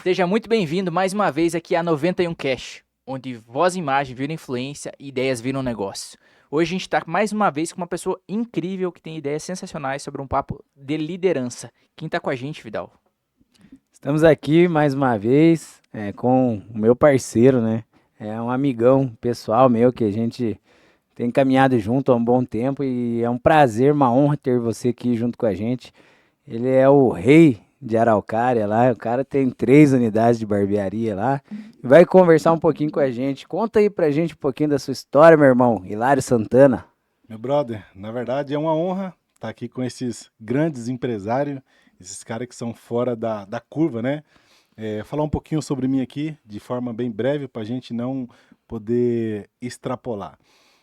Seja muito bem-vindo mais uma vez aqui a 91 Cash, onde voz e imagem viram influência e ideias viram negócio. Hoje a gente está mais uma vez com uma pessoa incrível que tem ideias sensacionais sobre um papo de liderança. Quem está com a gente, Vidal? Estamos aqui mais uma vez com o meu parceiro, né? É um amigão pessoal meu que a gente tem caminhado junto há um bom tempo e é um prazer, uma honra ter você aqui junto com a gente. Ele é o rei de Araucária lá, o cara tem 3 unidades de barbearia lá e vai conversar um pouquinho com a gente. Conta aí pra gente um pouquinho da sua história, meu irmão, Hilário Santana. Meu brother, na verdade é uma honra estar aqui com esses grandes empresários, esses caras que são fora da curva, né? Falar um pouquinho sobre mim aqui, de forma bem breve, para a gente não poder extrapolar.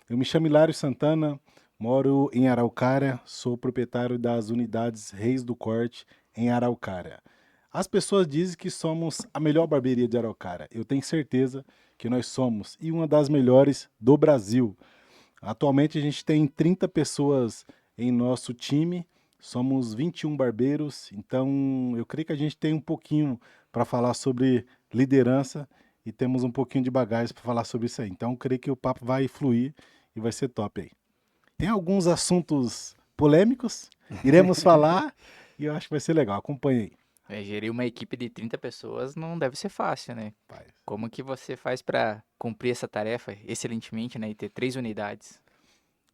Eu me chamo Hilário Santana, moro em Araucária, sou proprietário das unidades Reis do Corte em Araucária. As pessoas dizem que somos a melhor barbearia de Araucária. Eu tenho certeza que nós somos, e uma das melhores do Brasil. Atualmente a gente tem 30 pessoas em nosso time, somos 21 barbeiros, então eu creio que a gente tem um pouquinho para falar sobre liderança e temos um pouquinho de bagagem para falar sobre isso aí. Então eu creio que o papo vai fluir e vai ser top aí. Tem alguns assuntos polêmicos, iremos falar e eu acho que vai ser legal. Acompanhe aí. Gerir uma equipe de 30 pessoas não deve ser fácil, né? Pai. Como que você faz para cumprir essa tarefa excelentemente, né? E ter 3 unidades?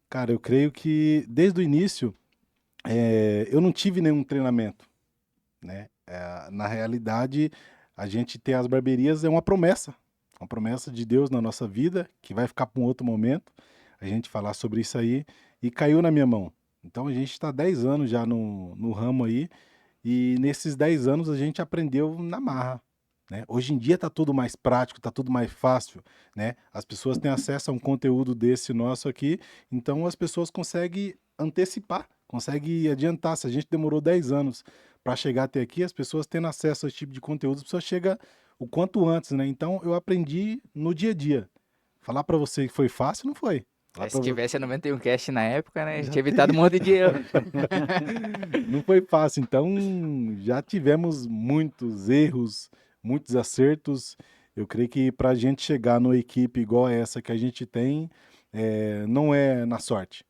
Cara, eu creio que desde o início eu não tive nenhum treinamento, né? Na realidade, a gente ter as barbearias é uma promessa de Deus na nossa vida, que vai ficar para um outro momento, a gente falar sobre isso aí, e caiu na minha mão. Então a gente está 10 anos já no ramo aí, e nesses 10 anos a gente aprendeu na marra. Né? Hoje em dia está tudo mais prático, está tudo mais fácil, né? As pessoas têm acesso a um conteúdo desse nosso aqui, então as pessoas conseguem antecipar, conseguem adiantar. Se a gente demorou 10 anos para chegar até aqui, as pessoas tendo acesso a esse tipo de conteúdo, as pessoas chegam o quanto antes, né? Então eu aprendi no dia a dia. Falar para você que foi fácil, não foi. Falar Se para você tivesse a 91 Cash na época, né? A gente já tinha evitado um monte de erro. não foi fácil, então já tivemos muitos erros, muitos acertos. Eu creio que para a gente chegar numa equipe igual essa que a gente tem, não é na sorte.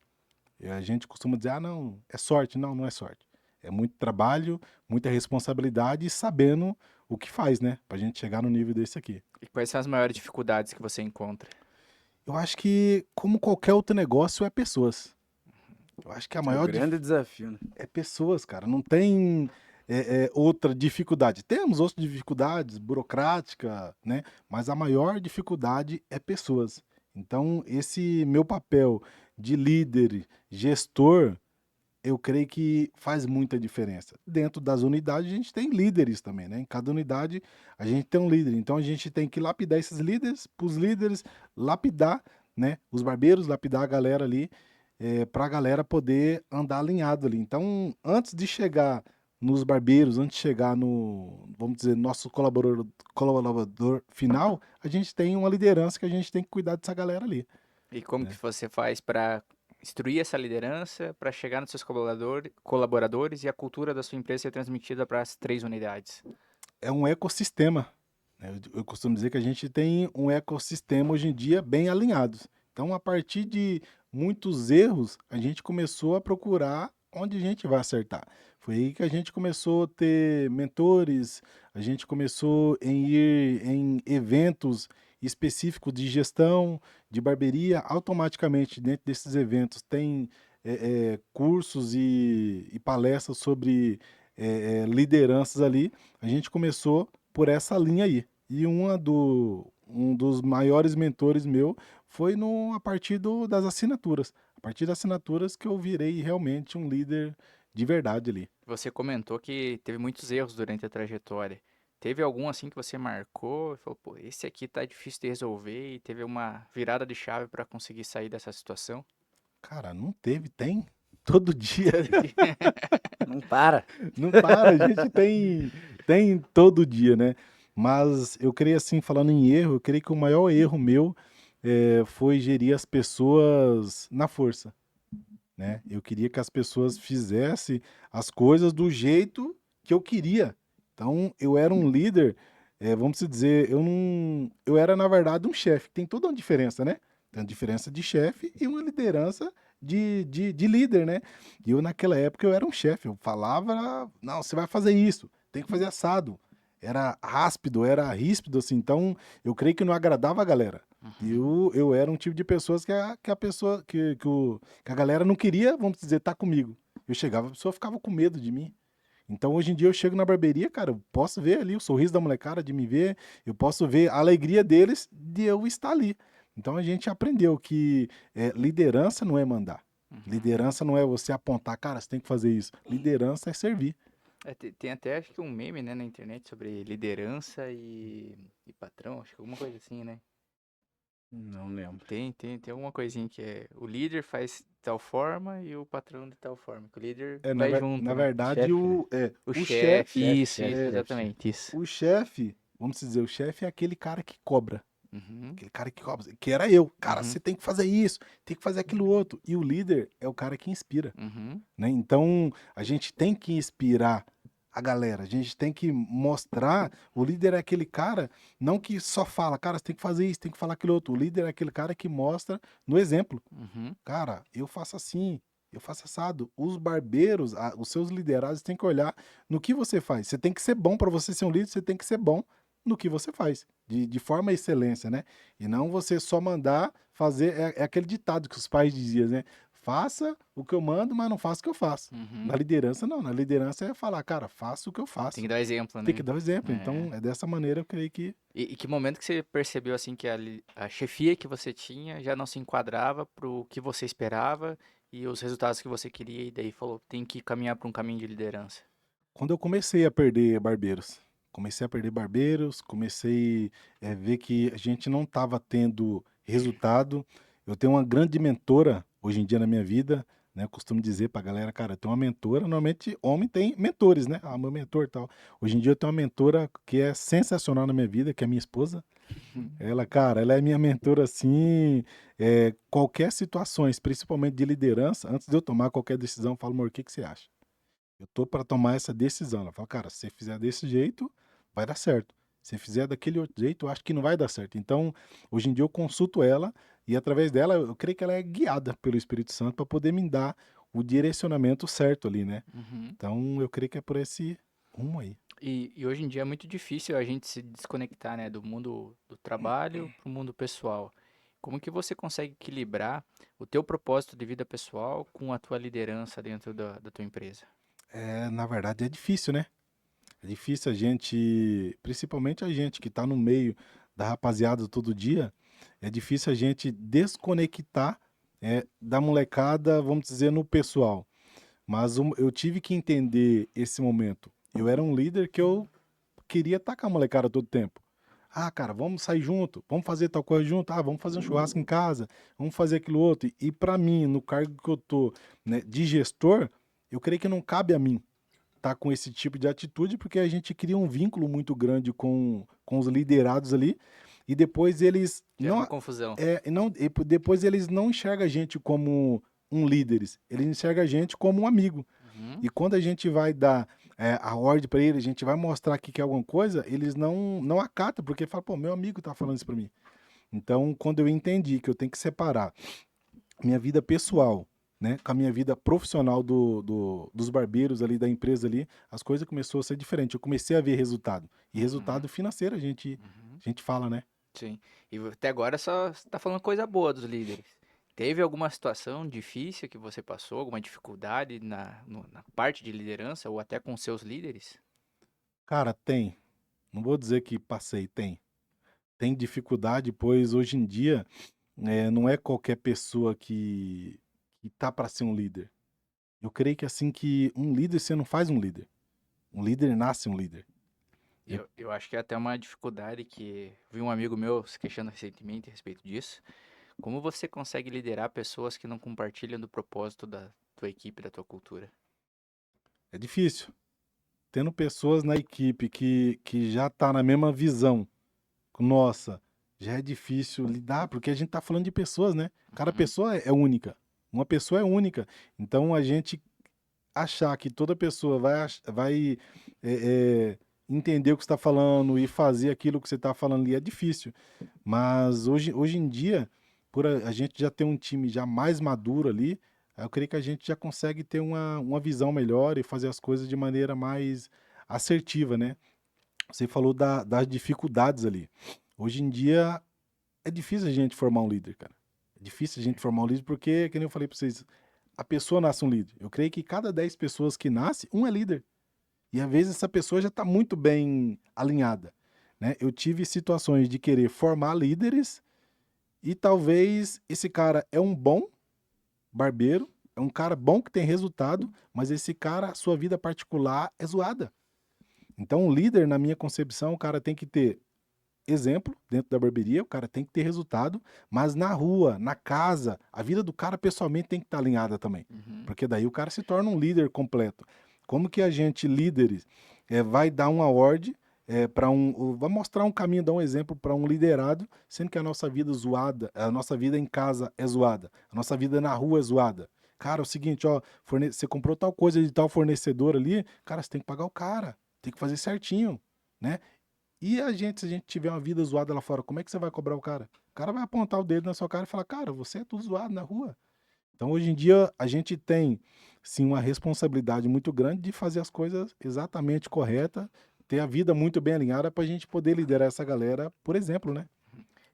A gente costuma dizer, ah, não, é sorte. Não, não é sorte. É muito trabalho, muita responsabilidade e sabendo o que faz, né? Para a gente chegar no nível desse aqui. E quais são as maiores dificuldades que você encontra? Eu acho que, como qualquer outro negócio, é pessoas. Eu acho que a É o maior grande desafio, né? é pessoas, cara. Não tem outra dificuldade. Temos outras dificuldades, burocrática, né? Mas a maior dificuldade é pessoas. Então, esse meu papel de líder, gestor, eu creio que faz muita diferença. Dentro das unidades, a gente tem líderes também, né? Em cada unidade, a gente tem um líder. Então, a gente tem que lapidar esses líderes, para os líderes lapidar, né? Os barbeiros, lapidar a galera ali, para a galera poder andar alinhado ali. Então, antes de chegar nos barbeiros, antes de chegar no, vamos dizer, nosso colaborador final, a gente tem uma liderança que a gente tem que cuidar dessa galera ali, E como que né? você faz para instruir essa liderança, para chegar nos seus colaboradores e a cultura da sua empresa ser transmitida para as 3 unidades? É um ecossistema, né? Eu costumo dizer que a gente tem um ecossistema hoje em dia bem alinhado. Então, a partir de muitos erros, a gente começou a procurar onde a gente vai acertar. Foi aí que a gente começou a ter mentores, a gente começou em ir em eventos específicos de gestão, de barbearia. Automaticamente, dentro desses eventos, tem cursos e palestras sobre lideranças ali. A gente começou por essa linha aí. E um dos maiores mentores meu foi a partir das assinaturas. A partir das assinaturas que eu virei realmente um líder de verdade ali. Você comentou que teve muitos erros durante a trajetória. Teve algum assim que você marcou e falou, pô, esse aqui tá difícil de resolver e teve uma virada de chave para conseguir sair dessa situação? Cara, não teve, tem. Todo dia. Não para. Não para, a gente tem todo dia, né? Mas eu creio assim, falando em erro, eu creio que o maior erro meu foi gerir as pessoas na força, né? Eu queria que as pessoas fizessem as coisas do jeito que eu queria. Então, eu era um líder vamos se dizer, eu não, eu era na verdade um chefe. Tem toda uma diferença, né? Tem uma diferença de chefe e uma liderança de líder, né? E eu naquela época eu era um chefe. Eu falava, não, você vai fazer isso, tem que fazer assado. Era áspido, era ríspido, assim. Então, eu creio que não agradava a galera. Eu era um tipo de pessoas que a pessoa, que a galera não queria, vamos dizer, estar comigo. Eu chegava, a pessoa ficava com medo de mim. Então, hoje em dia, eu chego na barbearia, cara, eu posso ver ali o sorriso da molecada de me ver, eu posso ver a alegria deles de eu estar ali. Então, a gente aprendeu que liderança não é mandar. Liderança não é você apontar, cara, você tem que fazer isso. Liderança é servir. Tem até, acho que um meme, né, na internet sobre liderança e patrão, acho que alguma coisa assim, né? Não lembro. Tem alguma coisinha que é o líder faz de tal forma e o patrão de tal forma. Que o líder Na, vai junto, na né? verdade, Chefe, O o chefe, chefe, isso, exatamente, isso. o chefe, vamos dizer, o chefe é aquele cara que cobra. Uhum, Aquele cara que cobra, que era eu. Cara, Uhum. você tem que fazer isso, tem que fazer aquilo outro. E o líder é o cara que inspira, uhum, né? Então, a gente tem que inspirar a galera. A gente tem que mostrar. O líder é aquele cara, não que só fala, cara, você tem que fazer isso, tem que falar aquilo outro. O líder é aquele cara que mostra no exemplo. uhum. Cara, eu faço assim, eu faço assado. Os barbeiros, os seus liderados têm que olhar no que você faz. Você tem que ser bom para você ser um líder, você tem que ser bom no que você faz, de forma a excelência, né? E não você só mandar fazer. É aquele ditado que os pais diziam, né? Faça o que eu mando, mas não faça o que eu faço. Uhum. Na liderança, não. Na liderança é falar, cara, faça o que eu Tem faço. que dar exemplo, Tem né? que dar o exemplo. É. Então, é dessa maneira eu creio que. E que momento que você percebeu assim que a chefia que você tinha já não se enquadrava pro que você esperava e os resultados que você queria e daí falou, tem que caminhar para um caminho de liderança. Quando eu comecei a perder barbeiros, comecei a ver que a gente não estava tendo resultado. Eu tenho uma grande mentora hoje em dia na minha vida, né? Eu costumo dizer pra galera, cara, eu tenho uma mentora. Normalmente, homem tem mentores, né? Ah, meu mentor e tal. Hoje em dia, eu tenho uma mentora que é sensacional na minha vida, que é a minha esposa. Ela, cara, ela é minha mentora assim. Qualquer situações, principalmente de liderança, antes de eu tomar qualquer decisão, eu falo, amor, o que que você acha? Eu tô para tomar essa decisão. Ela fala, cara, se você fizer desse jeito, vai dar certo. Se fizer daquele outro jeito, eu acho que não vai dar certo. Então, hoje em dia eu consulto ela e através dela eu creio que ela é guiada pelo Espírito Santo para poder me dar o direcionamento certo ali, né? Uhum. Então, eu creio que é por esse rumo aí. E hoje em dia é muito difícil a gente se desconectar, né, do mundo do trabalho pro mundo pessoal. Como que você consegue equilibrar o teu propósito de vida pessoal com a tua liderança dentro da tua empresa? Na verdade, é difícil, né? É difícil a gente, principalmente a gente que tá no meio da rapaziada todo dia, é difícil a gente desconectar da molecada, vamos dizer, no pessoal. Mas eu tive que entender esse momento. Eu era um líder que eu queria estar com a molecada todo tempo. Ah, cara, vamos sair junto, vamos fazer tal coisa junto, vamos fazer um churrasco em casa, vamos fazer aquilo outro. E para mim, no cargo que eu tô, né, de gestor, eu creio que não cabe a mim estar com esse tipo de atitude, porque a gente cria um vínculo muito grande com os liderados ali, e depois eles Gera uma não, confusão. depois eles não enxergam a gente como um líderes, eles enxergam a gente como um amigo. Uhum. E quando a gente vai dar a ordem para eles, a gente vai mostrar que quer alguma coisa, eles não acatam, porque fala, pô, meu amigo tá falando isso para mim. Então, quando eu entendi que eu tenho que separar minha vida pessoal, né, com a minha vida profissional dos barbeiros ali, da empresa ali, as coisas começaram a ser diferentes. Eu comecei a ver resultado. E resultado financeiro Uhum. a gente fala, né? Sim. E até agora só está falando coisa boa dos líderes. Teve alguma situação difícil que você passou, alguma dificuldade na parte de liderança ou até com seus líderes? Cara, tem. Não vou dizer que passei, tem. Tem dificuldade, pois hoje em dia não é qualquer pessoa que tá para ser um líder. Eu creio que assim que um líder, você não faz um líder. Um líder nasce um líder. Eu acho que é até uma dificuldade que vi um amigo meu se queixando recentemente a respeito disso. Como você consegue liderar pessoas que não compartilham do propósito da tua equipe, da tua cultura? É difícil. Tendo pessoas na equipe que já tá na mesma visão, nossa, já é difícil lidar, porque a gente tá falando de pessoas, né? Cada Uhum. pessoa é única. Uma pessoa é única. Então a gente achar que toda pessoa vai entender o que você está falando e fazer aquilo que você está falando ali é difícil. Mas hoje em dia, por a gente já ter um time já mais maduro ali, eu creio que a gente já consegue ter uma visão melhor e fazer as coisas de maneira mais assertiva, né? Você falou das dificuldades ali. Hoje em dia é difícil a gente formar um líder, cara. É difícil a gente formar um líder porque, como eu falei para vocês, a pessoa nasce um líder. Eu creio que cada 10 pessoas que nasce, um é líder. E às vezes essa pessoa já está muito bem alinhada, né? Eu tive situações de querer formar líderes e talvez esse cara é um bom barbeiro, é um cara bom que tem resultado, mas esse cara, sua vida particular é zoada. Então, um líder, na minha concepção, o cara tem que ter exemplo dentro da barberia, o cara tem que ter resultado, mas na rua, na casa, a vida do cara pessoalmente tem que estar alinhada também. Uhum. Porque daí o cara se torna um líder completo. Como que a gente, líderes, vai dar uma ordem para vai mostrar um caminho, dar um exemplo para um liderado, sendo que a nossa vida zoada, a nossa vida em casa é zoada, a nossa vida na rua é zoada. Cara, é o seguinte, ó, você comprou tal coisa de tal fornecedor ali, cara, você tem que pagar o cara, tem que fazer certinho, né? E se a gente tiver uma vida zoada lá fora, como é que você vai cobrar o cara? O cara vai apontar o dedo na sua cara e falar, cara, você é tudo zoado na rua. Então, hoje em dia, a gente tem, sim, uma responsabilidade muito grande de fazer as coisas exatamente corretas, ter a vida muito bem alinhada para a gente poder liderar essa galera, por exemplo, né?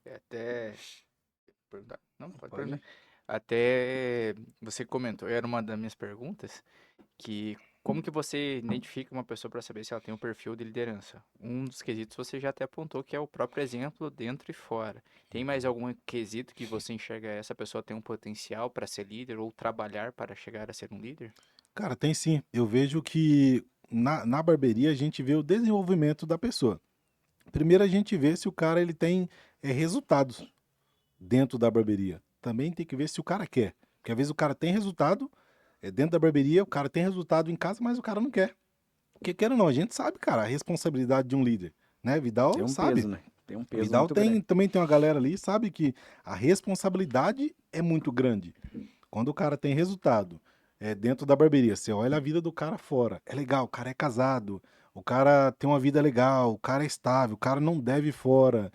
Até perguntar. Não, pode Pode perguntar. ir. Até você comentou, era uma das minhas perguntas, que como que você identifica uma pessoa para saber se ela tem um perfil de liderança? Um dos quesitos você já até apontou que é o próprio exemplo dentro e fora. Tem mais algum quesito que você enxerga essa pessoa tem um potencial para ser líder ou trabalhar para chegar a ser um líder? Cara, tem sim. Eu vejo que na barberia a gente vê o desenvolvimento da pessoa. Primeiro a gente vê se o cara ele tem resultados dentro da barberia. Também tem que ver se o cara quer. Porque às vezes o cara tem resultado dentro da barberia, o cara tem resultado em casa, mas o cara não quer. Porque quer ou não, a gente sabe, cara, a responsabilidade de um líder, né? Tem Vidal um sabe. peso, né? Tem um peso Vidal muito grande. também tem uma galera ali, sabe que a responsabilidade é muito grande. Quando o cara tem resultado dentro da barbearia, você olha a vida do cara fora. É legal, o cara é casado, o cara tem uma vida legal, o cara é estável, o cara não deve ir fora.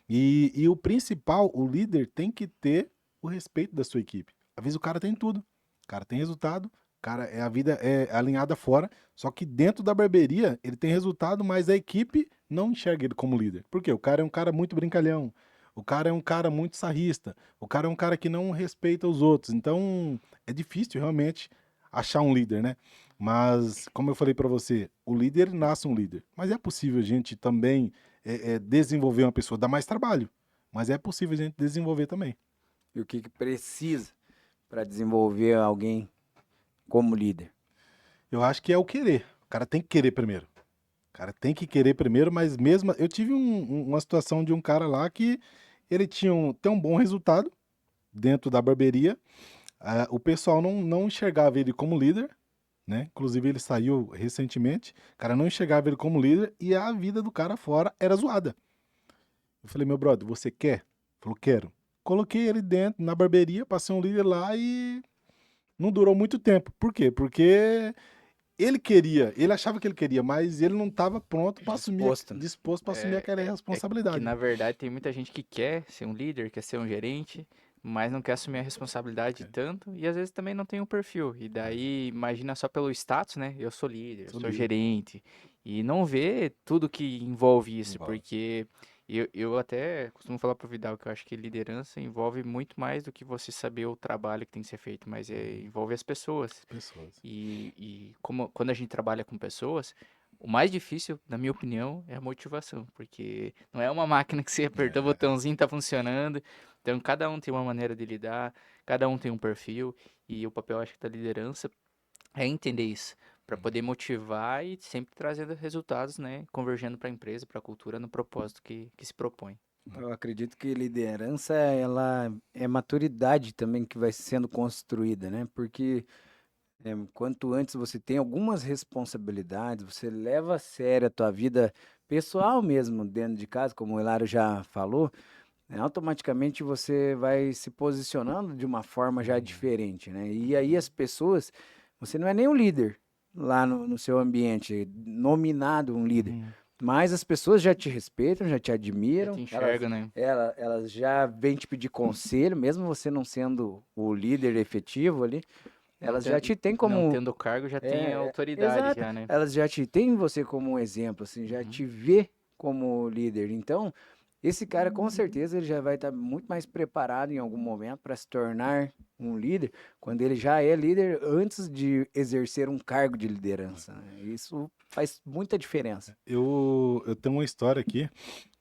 E o principal, o líder tem que ter o respeito da sua equipe. Às vezes o cara tem tudo, o cara tem resultado, o cara a vida é alinhada fora, só que dentro da barbearia ele tem resultado, mas a equipe não enxerga ele como líder. Por quê? O cara é um cara muito brincalhão, o cara é um cara muito sarrista, o cara é um cara que não respeita os outros. Então é difícil realmente achar um líder, né? Mas, como eu falei para você, o líder nasce um líder. Mas é possível a gente também desenvolver uma pessoa, dá mais trabalho, mas é possível a gente desenvolver também. E o que que precisa para desenvolver alguém como líder? Eu acho que é o querer. O cara tem que querer primeiro. O cara tem que querer primeiro, mas mesmo. Eu tive uma situação de um cara lá que ele tem um bom resultado dentro da barbearia. O pessoal não enxergava ele como líder, né? Inclusive ele saiu recentemente. O cara não enxergava ele como líder e a vida do cara fora era zoada. Eu falei, meu brother, você quer? Ele falou, quero. Coloquei ele dentro, na barbearia, passei um líder lá e não durou muito tempo. Por quê? Porque ele queria, ele achava que ele queria, mas ele não estava pronto para assumir, Disposto, né? disposto para assumir aquela Que responsabilidade. na verdade tem muita gente que quer ser um líder, quer ser um gerente, mas não quer assumir a responsabilidade tanto e às vezes também não tem um perfil. E daí imagina só pelo status, né? Eu sou líder, eu Sou sou líder. gerente. E não vê tudo que envolve isso, Envolve. porque eu até costumo falar pro Vidal que eu acho que liderança envolve muito mais do que você saber o trabalho que tem que ser feito, mas envolve as pessoas. Pessoas. E como, quando a gente trabalha com pessoas, o mais difícil, na minha opinião, é a motivação, porque não é uma máquina que você apertou o botãozinho e tá funcionando. Então, cada um tem uma maneira de lidar, cada um tem um perfil, e o papel, acho que, da liderança é entender isso, para poder motivar e sempre trazendo resultados, né, convergendo para a empresa, para a cultura, no propósito que se propõe. Eu acredito que liderança, ela é maturidade também que vai sendo construída, né? Porque quanto antes você tem algumas responsabilidades, você leva a sério a tua vida pessoal mesmo dentro de casa, como o Hilário já falou, automaticamente você vai se posicionando de uma forma já diferente, né? E aí as pessoas, você não é nem um líder lá no seu ambiente, nominado um líder, mais as pessoas já te respeitam, já te Já admiram. te enxerga, né? Elas já vêm te pedir conselho, mesmo você não sendo o líder efetivo ali, elas já te têm Não como. tendo cargo, já tem autoridade Exato. já, né? Elas já te têm você como um exemplo, assim, já te vê como líder. Então, esse cara com certeza ele já vai estar muito mais preparado em algum momento para se tornar um líder, quando ele já é líder antes de exercer um cargo de liderança, né? Isso faz muita diferença. Eu tenho uma história aqui,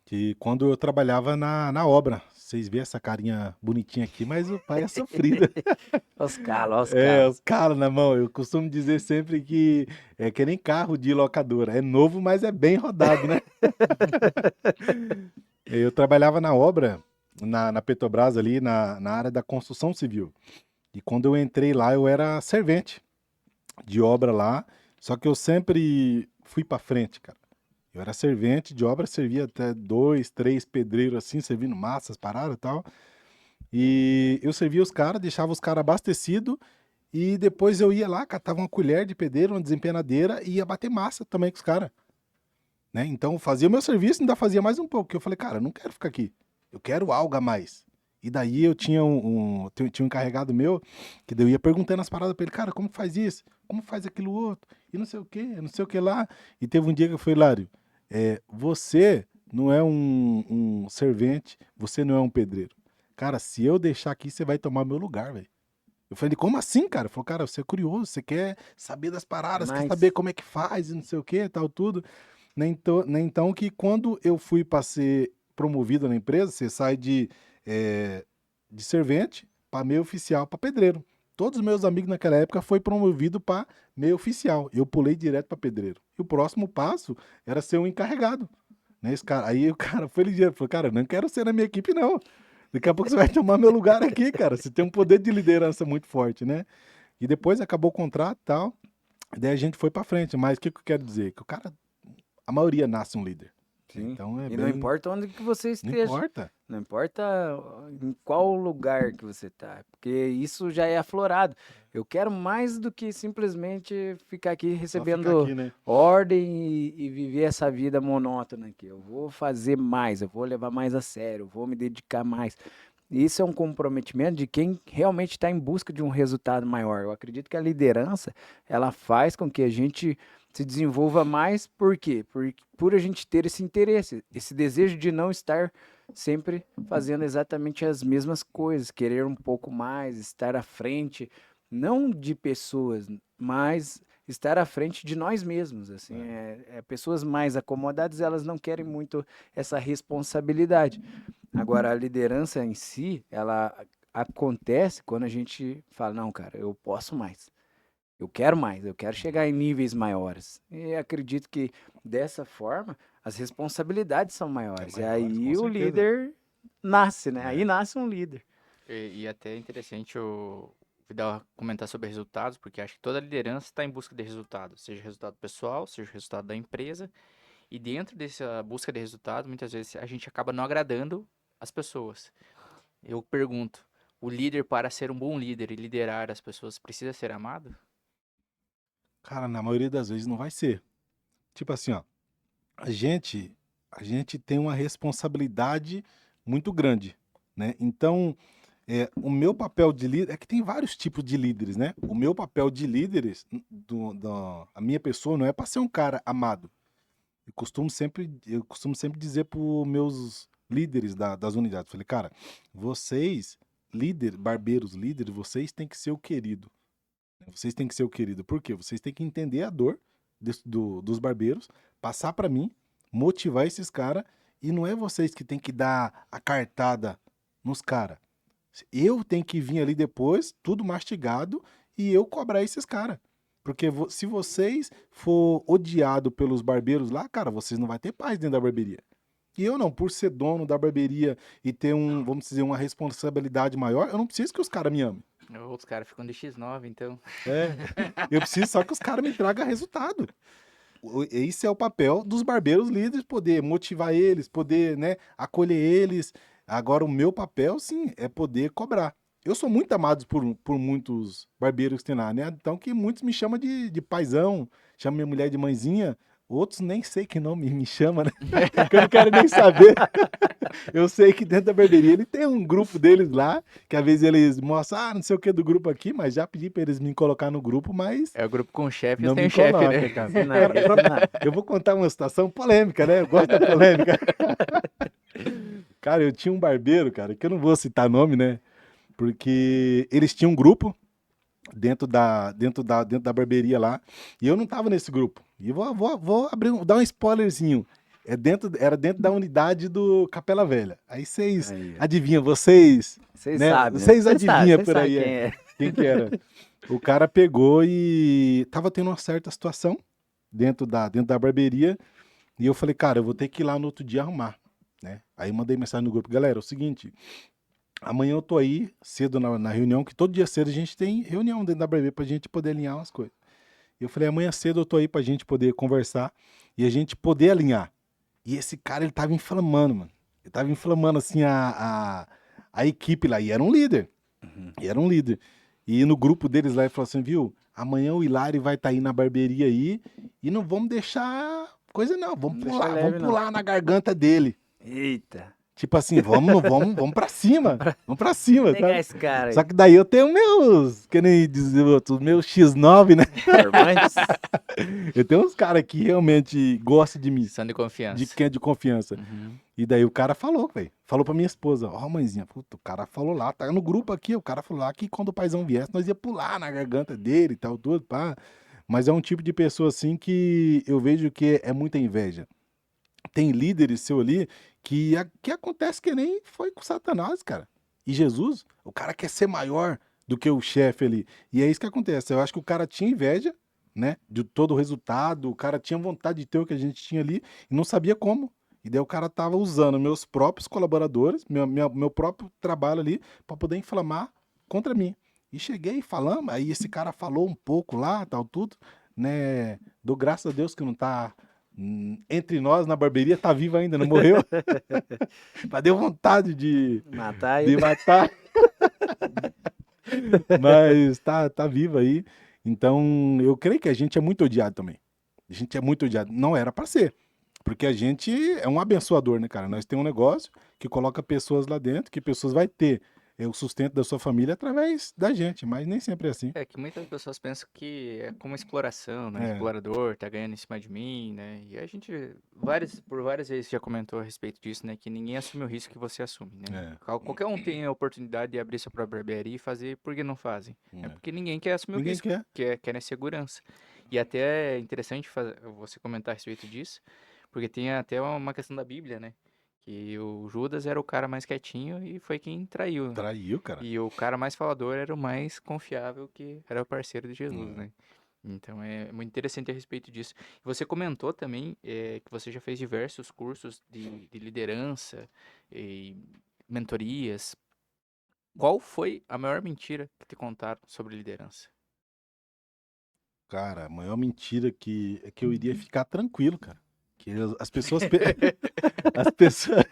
que quando eu trabalhava na obra, vocês veem essa carinha bonitinha aqui, mas o pai é sofrido. Os calos, os É, calos. os caras na mão. Eu costumo dizer sempre que é que nem carro de locadora. É novo, mas é bem rodado, né? Eu trabalhava na obra, na Petrobras ali, na área da construção civil. E quando eu entrei lá, eu era servente de obra lá. Só que eu sempre fui pra frente, cara. Eu era servente de obra, servia até 2, 3 pedreiros assim, servindo massas, paradas e tal. E eu servia os caras, deixava os caras abastecidos. E depois eu ia lá, catava uma colher de pedreiro, uma desempenadeira e ia bater massa também com os caras, né? Então eu fazia o meu serviço e ainda fazia mais um pouco. Porque eu falei, cara, eu não quero ficar aqui. Eu quero algo a mais. E daí eu tinha tinha um encarregado meu, que daí eu ia perguntando as paradas pra ele, cara, como que faz isso? Como faz aquilo outro? E não sei o quê, não sei o que lá. E teve um dia que eu falei, Lário, você não é um servente, você não é um pedreiro. Cara, se eu deixar aqui, você vai tomar meu lugar, velho. Eu falei, como assim, cara? Ele falou, cara, você é curioso, você quer saber das paradas, quer Mas saber como é que faz e não sei o que, tal, tudo. Então que quando eu fui para ser promovido na empresa, você sai de servente para meio oficial, para pedreiro. Todos os meus amigos naquela época foi promovido para meio oficial. Eu pulei direto para pedreiro. E o próximo passo era ser um encarregado. Né? Aí o cara foi ligeiro, falou, cara, eu não quero ser na minha equipe, não. Daqui a pouco você vai tomar meu lugar aqui, cara. Você tem um poder de liderança muito forte, né? E depois acabou o contrato e tal. Daí a gente foi pra frente. Mas o que eu quero dizer? Que o cara, a maioria nasce um líder. sim. Então é E bem. não importa onde que você Não esteja. importa. Não importa em qual lugar que você tá, porque isso já é aflorado. Eu quero mais do que simplesmente ficar aqui Só recebendo ficar aqui, né? ordem e viver essa vida monótona aqui. Eu vou fazer mais, eu vou levar mais a sério, eu vou me dedicar mais. Isso é um comprometimento de quem realmente está em busca de um resultado maior. Eu acredito que a liderança, ela faz com que a gente se desenvolva mais, por quê? Por a gente ter esse interesse, esse desejo de não estar sempre fazendo exatamente as mesmas coisas, querer um pouco mais, estar à frente, não de pessoas, mas estar à frente de nós mesmos, assim, pessoas mais acomodadas, elas não querem muito essa responsabilidade. Agora, a liderança em si, ela acontece quando a gente fala, não, cara, eu posso mais, eu quero chegar em níveis maiores. E acredito que dessa forma as responsabilidades são maiores. E maiores, aí com o certeza. líder nasce, né? Aí É. nasce um líder. E até é interessante o Vidal comentar sobre resultados, porque acho que toda liderança está em busca de resultados, seja resultado pessoal, seja resultado da empresa. E dentro dessa busca de resultado, muitas vezes a gente acaba não agradando as pessoas. Eu pergunto, o líder, para ser um bom líder e liderar as pessoas, precisa ser amado? Cara, na maioria das vezes não vai ser. Tipo assim, ó. A gente, a gente tem uma responsabilidade muito grande, né? Então, o meu papel de líder é que tem vários tipos de líderes, né? O meu papel de líderes, a minha pessoa não é para ser um cara amado. Eu costumo sempre dizer para os meus líderes das unidades, falei, cara, vocês, barbeiros líderes, vocês têm que ser o querido. Vocês têm que ser o querido. Por quê? Vocês têm que entender a dor dos barbeiros, passar para mim, motivar esses caras, e não é vocês que tem que dar a cartada nos caras. Eu tenho que vir ali depois, tudo mastigado, e eu cobrar esses caras. Porque se vocês for odiado pelos barbeiros lá, cara, vocês não vão ter paz dentro da barbearia. E eu não, por ser dono da barbearia e ter vamos dizer, uma responsabilidade maior, eu não preciso que os caras me amem. Outros caras ficam de X9, então. Eu preciso só que os caras me tragam resultado. Esse é o papel dos barbeiros líderes, poder motivar eles, poder, né, acolher eles. Agora, o meu papel, sim, é poder cobrar. Eu sou muito amado por muitos barbeiros que tem lá, né? Então, que muitos me chamam de paizão, chamam minha mulher de mãezinha. Outros nem sei que nome me chama, né? Que eu não quero nem saber. Eu sei que dentro da barbearia ele tem um grupo deles lá, que às vezes eles mostram, não sei o que do grupo aqui, mas já pedi pra eles me colocar no grupo, mas É o grupo com o chefe e não tem me o chefe, coloca, né? cara. Não, Cara, isso não. eu vou contar uma situação polêmica, né? Eu gosto da polêmica. Cara, eu tinha um barbeiro, cara, que eu não vou citar nome, né? Porque eles tinham um grupo dentro da barbearia lá, e eu não tava nesse grupo. E vou abrir, dar um spoilerzinho. Era dentro da unidade do Capela Velha. Aí vocês Aí, ó. adivinham, vocês, Vocês né? sabem, né? Vocês Vocês adivinham sabem por aí quem é. quem que era. O cara pegou e tava tendo uma certa situação dentro da barbearia, e eu falei, cara, eu vou ter que ir lá no outro dia arrumar, né? Aí mandei mensagem no grupo, galera, é o seguinte, amanhã eu tô aí cedo na reunião, que todo dia cedo a gente tem reunião dentro da barbearia pra gente poder alinhar umas coisas. E eu falei, amanhã cedo eu tô aí pra gente poder conversar e a gente poder alinhar. E esse cara, ele tava inflamando, mano. Ele tava inflamando, assim, a equipe lá. E era um líder. E era um líder. E no grupo deles lá, ele falou assim, viu? Amanhã o Hilário vai estar aí na barbearia aí e não vamos deixar coisa não. Vamos Não deixa pular, leve, vamos não. pular na garganta dele. Eita. Tipo assim, vamos pra cima. Vamos pra cima, Pegar sabe? esse cara aí. Só que daí eu tenho meus, que nem dizer outros, meus X9, né? Informantes. Eu tenho uns caras que realmente gostam de mim, São de confiança. de quem é de confiança. Uhum. E daí o cara falou, velho. Falou pra minha esposa, ó, mãezinha, puta, o cara falou lá, tá no grupo aqui, o cara falou lá que quando o paizão viesse, nós ia pular na garganta dele e tal, tudo, pá. Mas é um tipo de pessoa assim que eu vejo que é muita inveja. Tem líderes seu ali que acontece que nem foi com Satanás, cara. E Jesus, o cara quer ser maior do que o chefe ali. E é isso que acontece. Eu acho que o cara tinha inveja, né, de todo o resultado, o cara tinha vontade de ter o que a gente tinha ali e não sabia como. E daí o cara tava usando meus próprios colaboradores, meu próprio trabalho ali, para poder inflamar contra mim. E cheguei falando, aí esse cara falou um pouco lá, tal, tudo, né? Dou graças a Deus que não tá entre nós na barbearia, tá vivo ainda, não morreu. Mas deu vontade Matar de ele. matar. Mas tá vivo aí. Então, eu creio que a gente é muito odiado também. A gente é muito odiado. Não era pra ser. Porque a gente é um abençoador, né, cara? Nós temos um negócio que coloca pessoas lá dentro, que pessoas vai ter o sustento da sua família através da gente, mas nem sempre é assim. É que muitas pessoas pensam que é como exploração, né? É. Explorador, tá ganhando em cima de mim, né? E a gente por várias vezes já comentou a respeito disso, né? Que ninguém assume o risco que você assume, né? É. Qualquer um tem a oportunidade de abrir sua própria barbearia e fazer, por que não fazem? É É. porque ninguém quer assumir o Ninguém risco, quer. quer segurança. E até é interessante você comentar a respeito disso, porque tem até uma questão da Bíblia, né? Que o Judas era o cara mais quietinho e foi quem traiu. Traiu, cara. E o cara mais falador era o mais confiável, que era o parceiro de Jesus, Hum. né? Então é muito interessante a respeito disso. Você comentou também que você já fez diversos cursos de liderança e mentorias. Qual foi a maior mentira que te contaram sobre liderança? Cara, a maior mentira é que eu iria ficar tranquilo, cara. Que as pessoas as pessoas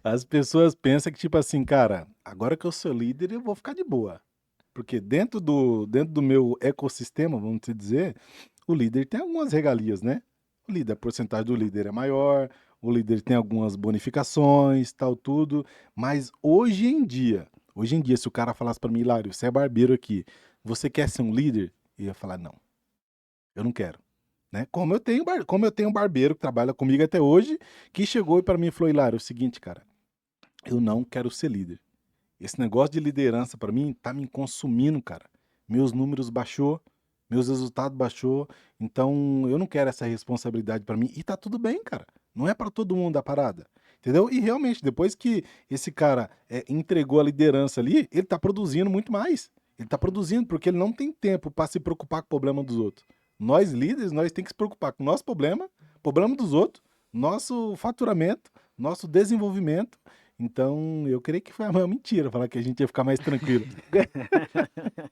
as pessoas pensam que tipo assim, cara, agora que eu sou líder, eu vou ficar de boa. Porque dentro do meu ecossistema, vamos te dizer, o líder tem algumas regalias, né? A porcentagem do líder é maior, o líder tem algumas bonificações, tal, tudo. Mas hoje em dia, se o cara falasse pra mim, Hilário, você é barbeiro aqui, você quer ser um líder? Eu ia falar, não, eu não quero. Né? Como eu tenho um barbeiro que trabalha comigo até hoje, que chegou para mim e falou, Hilário, é o seguinte, cara, eu não quero ser líder. Esse negócio de liderança para mim tá me consumindo, cara. Meus números baixou, meus resultados baixou, então eu não quero essa responsabilidade para mim. E tá tudo bem, cara. Não é para todo mundo a parada. Entendeu? E realmente, depois que esse cara entregou a liderança ali, ele tá produzindo muito mais. Ele tá produzindo porque ele não tem tempo para se preocupar com o problema dos outros. Nós líderes, nós tem que se preocupar com o nosso problema dos outros, nosso faturamento, nosso desenvolvimento. Então, eu creio que foi a maior mentira falar que a gente ia ficar mais tranquilo.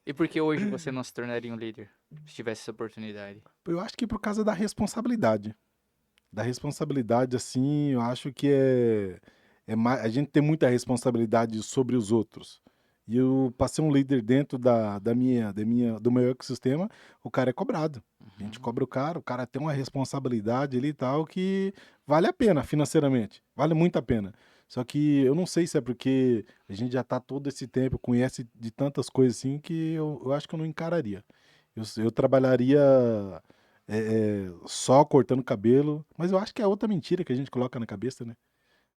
E por que hoje você não se tornaria um líder, se tivesse essa oportunidade? Eu acho que por causa da responsabilidade. Da responsabilidade, assim, eu acho que a gente tem muita responsabilidade sobre os outros. E eu passei um líder dentro do meu ecossistema, o cara é cobrado. A gente cobra o cara tem uma responsabilidade ali e tal que vale a pena financeiramente, vale muito a pena. Só que eu não sei se é porque a gente já tá todo esse tempo, conhece de tantas coisas assim que eu acho que eu não encararia. Eu trabalharia só cortando cabelo, mas eu acho que é outra mentira que a gente coloca na cabeça, né?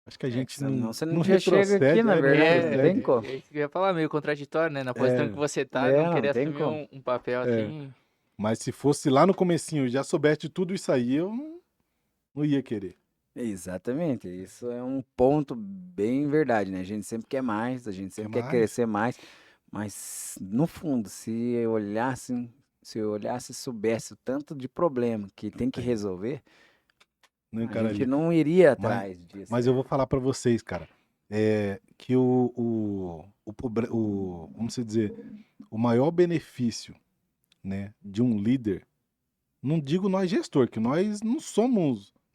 Acho que a É que gente senão não, você não não já chega aqui, retrocede, na não verdade, não tem retrocede. como. É isso que eu ia falar, meio contraditório, né? Na posição que É, você tá, É, não não querer tem assumir como. um papel é. assim. Mas se fosse lá no comecinho, eu já soubesse de tudo isso aí, eu não ia querer. Exatamente, isso é um ponto bem verdade, né? A gente sempre quer mais, a gente Quer sempre quer mais? crescer mais, mas no fundo, se eu olhasse e soubesse o tanto de problema que tem que Tem. resolver, Não a gente encararia. não iria Mas, atrás disso, mas eu né? vou falar pra vocês, cara, que vamos dizer, o maior benefício, né, de um líder, não digo nós gestor, que nós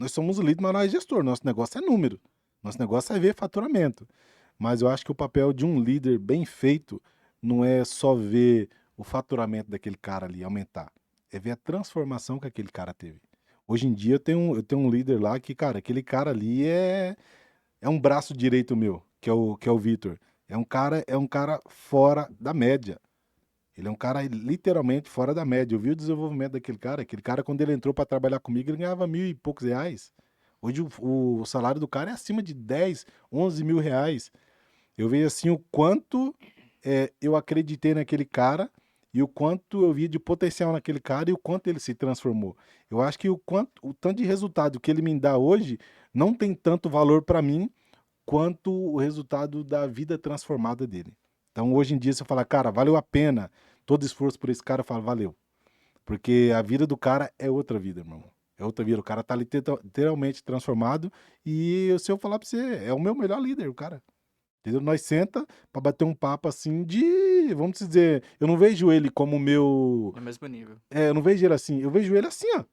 somos líder, mas nós é gestor, nosso negócio é número, nosso negócio é ver faturamento. Mas eu acho que o papel de um líder bem feito não é só ver o faturamento daquele cara ali aumentar, é ver a transformação que aquele cara teve. Hoje em dia eu tenho um líder lá que, cara, aquele cara ali é um braço direito meu, que é o Vitor. É um cara fora da média. Ele é um cara literalmente fora da média. Eu vi o desenvolvimento daquele cara. Aquele cara, quando ele entrou para trabalhar comigo, ele ganhava 1.000 e poucos reais. Hoje o salário do cara é acima de 10, 11 mil reais. Eu vejo assim o quanto eu acreditei naquele cara e o quanto eu vi de potencial naquele cara e o quanto ele se transformou. Eu acho que o tanto de resultado que ele me dá hoje não tem tanto valor para mim quanto o resultado da vida transformada dele. Então, hoje em dia, se eu falar, cara, valeu a pena todo esforço por esse cara, eu falo, valeu. Porque a vida do cara é outra vida, meu irmão. É outra vida. O cara tá literalmente transformado. E se eu falar pra você, é o meu melhor líder, o cara. Entendeu? Nós senta pra bater um papo assim de, vamos dizer, eu não vejo ele como meu, No mesmo nível. eu não vejo ele assim, eu vejo ele assim, ó.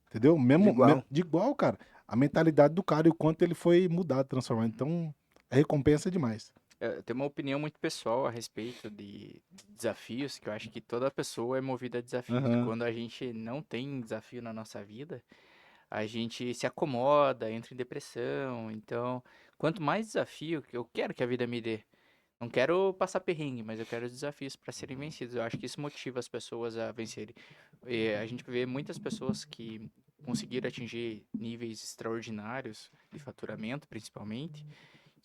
Entendeu? De Mesmo, igual. de igual, cara. A mentalidade do cara e o quanto ele foi mudado, transformado. Então, a recompensa é demais. Eu tenho uma opinião muito pessoal a respeito de desafios, que eu acho que toda pessoa é movida a desafios. Aham. Quando a gente não tem desafio na nossa vida, a gente se acomoda, entra em depressão. Então, quanto mais desafio que eu quero que a vida me dê. Não quero passar perrengue, mas eu quero desafios para serem vencidos. Eu acho que isso motiva as pessoas a vencerem. E a gente vê muitas pessoas que conseguiram atingir níveis extraordinários de faturamento, principalmente,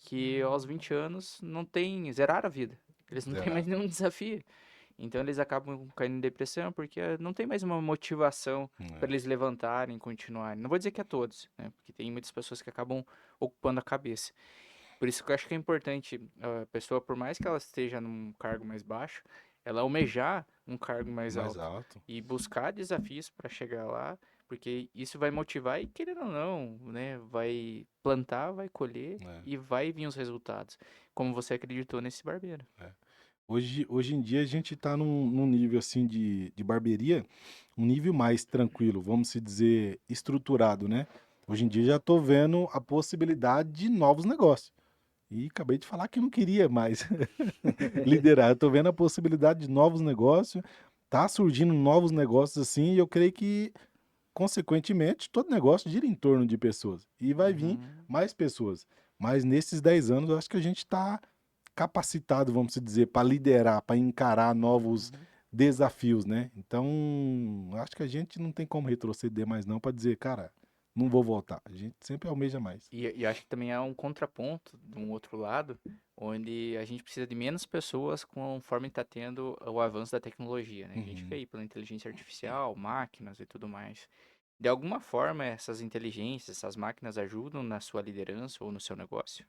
que aos 20 anos não tem, zeraram a vida. Eles não têm mais Zerado. nenhum desafio. Então eles acabam caindo em depressão porque não tem mais uma motivação para É. eles levantarem, continuarem. Não vou dizer que é todos, né? Porque tem muitas pessoas que acabam ocupando a cabeça. Por isso que eu acho que é importante a pessoa, por mais que ela esteja num cargo mais baixo, ela almejar um cargo mais Mais alto alto. e buscar desafios para chegar lá, porque isso vai motivar e, querendo ou não, né, vai plantar, vai colher É, e vai vir os resultados, como você acreditou nesse barbeiro. é. Hoje em dia a gente tá num nível assim de barbearia, um nível mais tranquilo, vamos se dizer, estruturado, né? Hoje em dia já tô vendo a possibilidade de novos negócios. E acabei de falar que não queria mais liderar. Eu tô vendo a possibilidade de novos negócios, tá surgindo novos negócios assim, e eu creio que, consequentemente, todo negócio gira em torno de pessoas. E vai vir Uhum. mais pessoas. Mas nesses 10 anos, eu acho que a gente está capacitado, vamos dizer, para liderar, para encarar novos Uhum. desafios, né? Então, acho que a gente não tem como retroceder mais não para dizer, cara, não vou voltar. A gente sempre almeja mais. E acho que também há um contraponto de um outro lado, onde a gente precisa de menos pessoas conforme está tendo o avanço da tecnologia, né? A gente vê Uhum. aí pela inteligência artificial, máquinas e tudo mais. De alguma forma, essas inteligências, essas máquinas ajudam na sua liderança ou no seu negócio?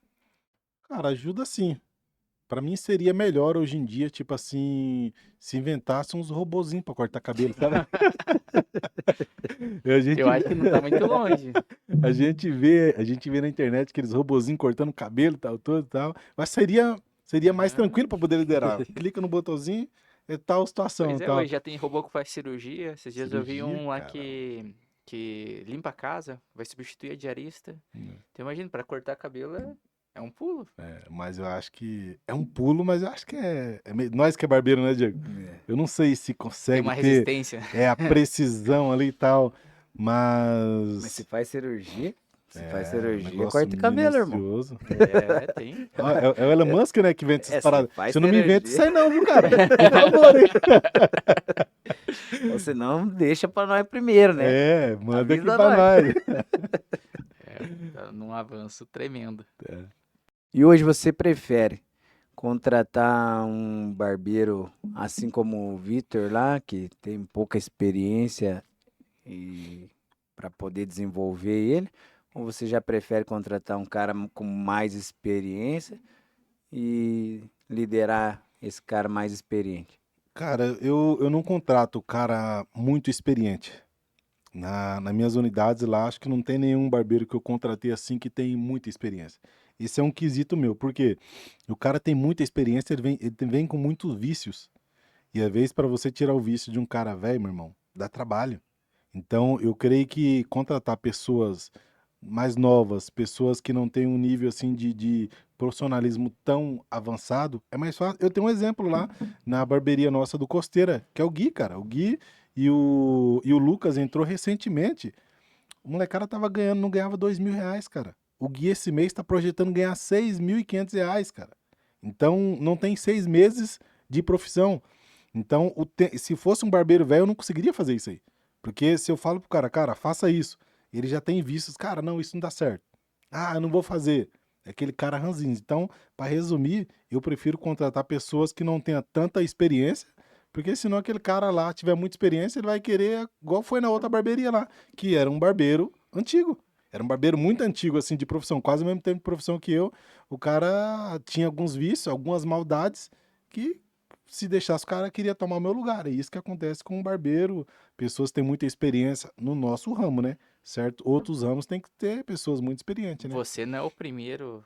Cara, ajuda sim. Pra mim seria melhor hoje em dia, tipo assim, se inventasse uns robozinhos pra cortar cabelo, sabe? A Eu gente, acho que não está muito longe. a gente vê na internet aqueles robozinhos cortando cabelo, tal, todo, tal. Mas seria mais tranquilo Aham. pra poder liderar. Clica no botãozinho, é tal situação, Pois é, tal. hoje já tem robô que faz cirurgia. Esses dias eu vi Cirurgia, um lá cara. que limpa a casa, vai substituir a diarista. Então imagina, para cortar cabelo É um pulo. Mas eu acho que é um pulo, mas eu acho que nós que é barbeiro, né, Diego? Eu não sei se Tem consegue uma ter resistência. a precisão ali e tal, Mas se mas faz cirurgia, um negócio corta cabelo, irmão. minucioso. Tem. Ó, é o Elon Musk, né, que inventa essas Se paradas. faz Você não me inventa cirurgia. isso aí não, viu, cara? Por favor, hein? Ou senão, deixa pra nós primeiro, né? Manda aqui Avisa pra nós. Tá num avanço tremendo. E hoje você prefere contratar um barbeiro assim como o Vitor lá, que tem pouca experiência e para poder desenvolver ele, ou você já prefere contratar um cara com mais experiência e liderar esse cara mais experiente? Cara, eu não contrato cara muito experiente. Nas minhas unidades lá, acho que não tem nenhum barbeiro que eu contratei assim que tem muita experiência. Esse é um quesito meu, porque o cara tem muita experiência, ele vem com muitos vícios. E às vezes, para você tirar o vício de um cara velho, meu irmão, dá trabalho. Então, eu creio que contratar pessoas mais novas, pessoas que não têm um nível assim de profissionalismo tão avançado, é mais fácil. Eu tenho um exemplo lá na barbearia nossa do Costeira, que é o Gui, cara. O Gui e o Lucas entrou recentemente. O molecada tava ganhando, não ganhava R$ 2.000, cara. O Gui esse mês tá projetando ganhar R$ 6.500, cara. Então, não tem 6 meses de profissão. Então, se fosse um barbeiro velho, eu não conseguiria fazer isso aí. Porque se eu falo pro cara, faça isso, ele já tem vistos, cara, não, isso não dá certo. Ah, eu não vou fazer. É aquele cara ranzinho. Então, para resumir, eu prefiro contratar pessoas que não tenham tanta experiência, porque senão aquele cara lá tiver muita experiência, ele vai querer, igual foi na outra barbearia lá, que era um barbeiro antigo. Era um barbeiro muito antigo, assim, de profissão, quase o mesmo tempo de profissão que eu. O cara tinha alguns vícios, algumas maldades, que se deixasse o cara queria tomar o meu lugar. É isso que acontece com um barbeiro. Pessoas que têm muita experiência no nosso ramo, né? Certo? Outros ramos tem que ter pessoas muito experientes, né? Você não é o primeiro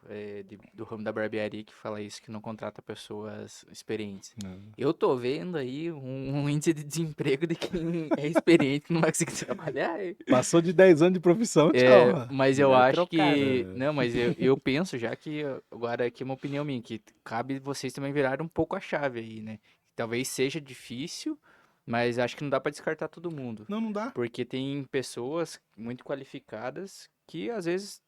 do ramo da barbearia que fala isso, que não contrata pessoas experientes. Eu tô vendo aí um índice de desemprego de quem é experiente não vai conseguir trabalhar. Passou de 10 anos de profissão, tchau. Mas eu Melhor acho trocar, né? que. Não, mas eu penso já que. Agora aqui é uma opinião minha, que cabe vocês também virarem um pouco a chave aí, né? Talvez seja difícil, mas acho que não dá pra descartar todo mundo. Não dá. Porque tem pessoas muito qualificadas que às vezes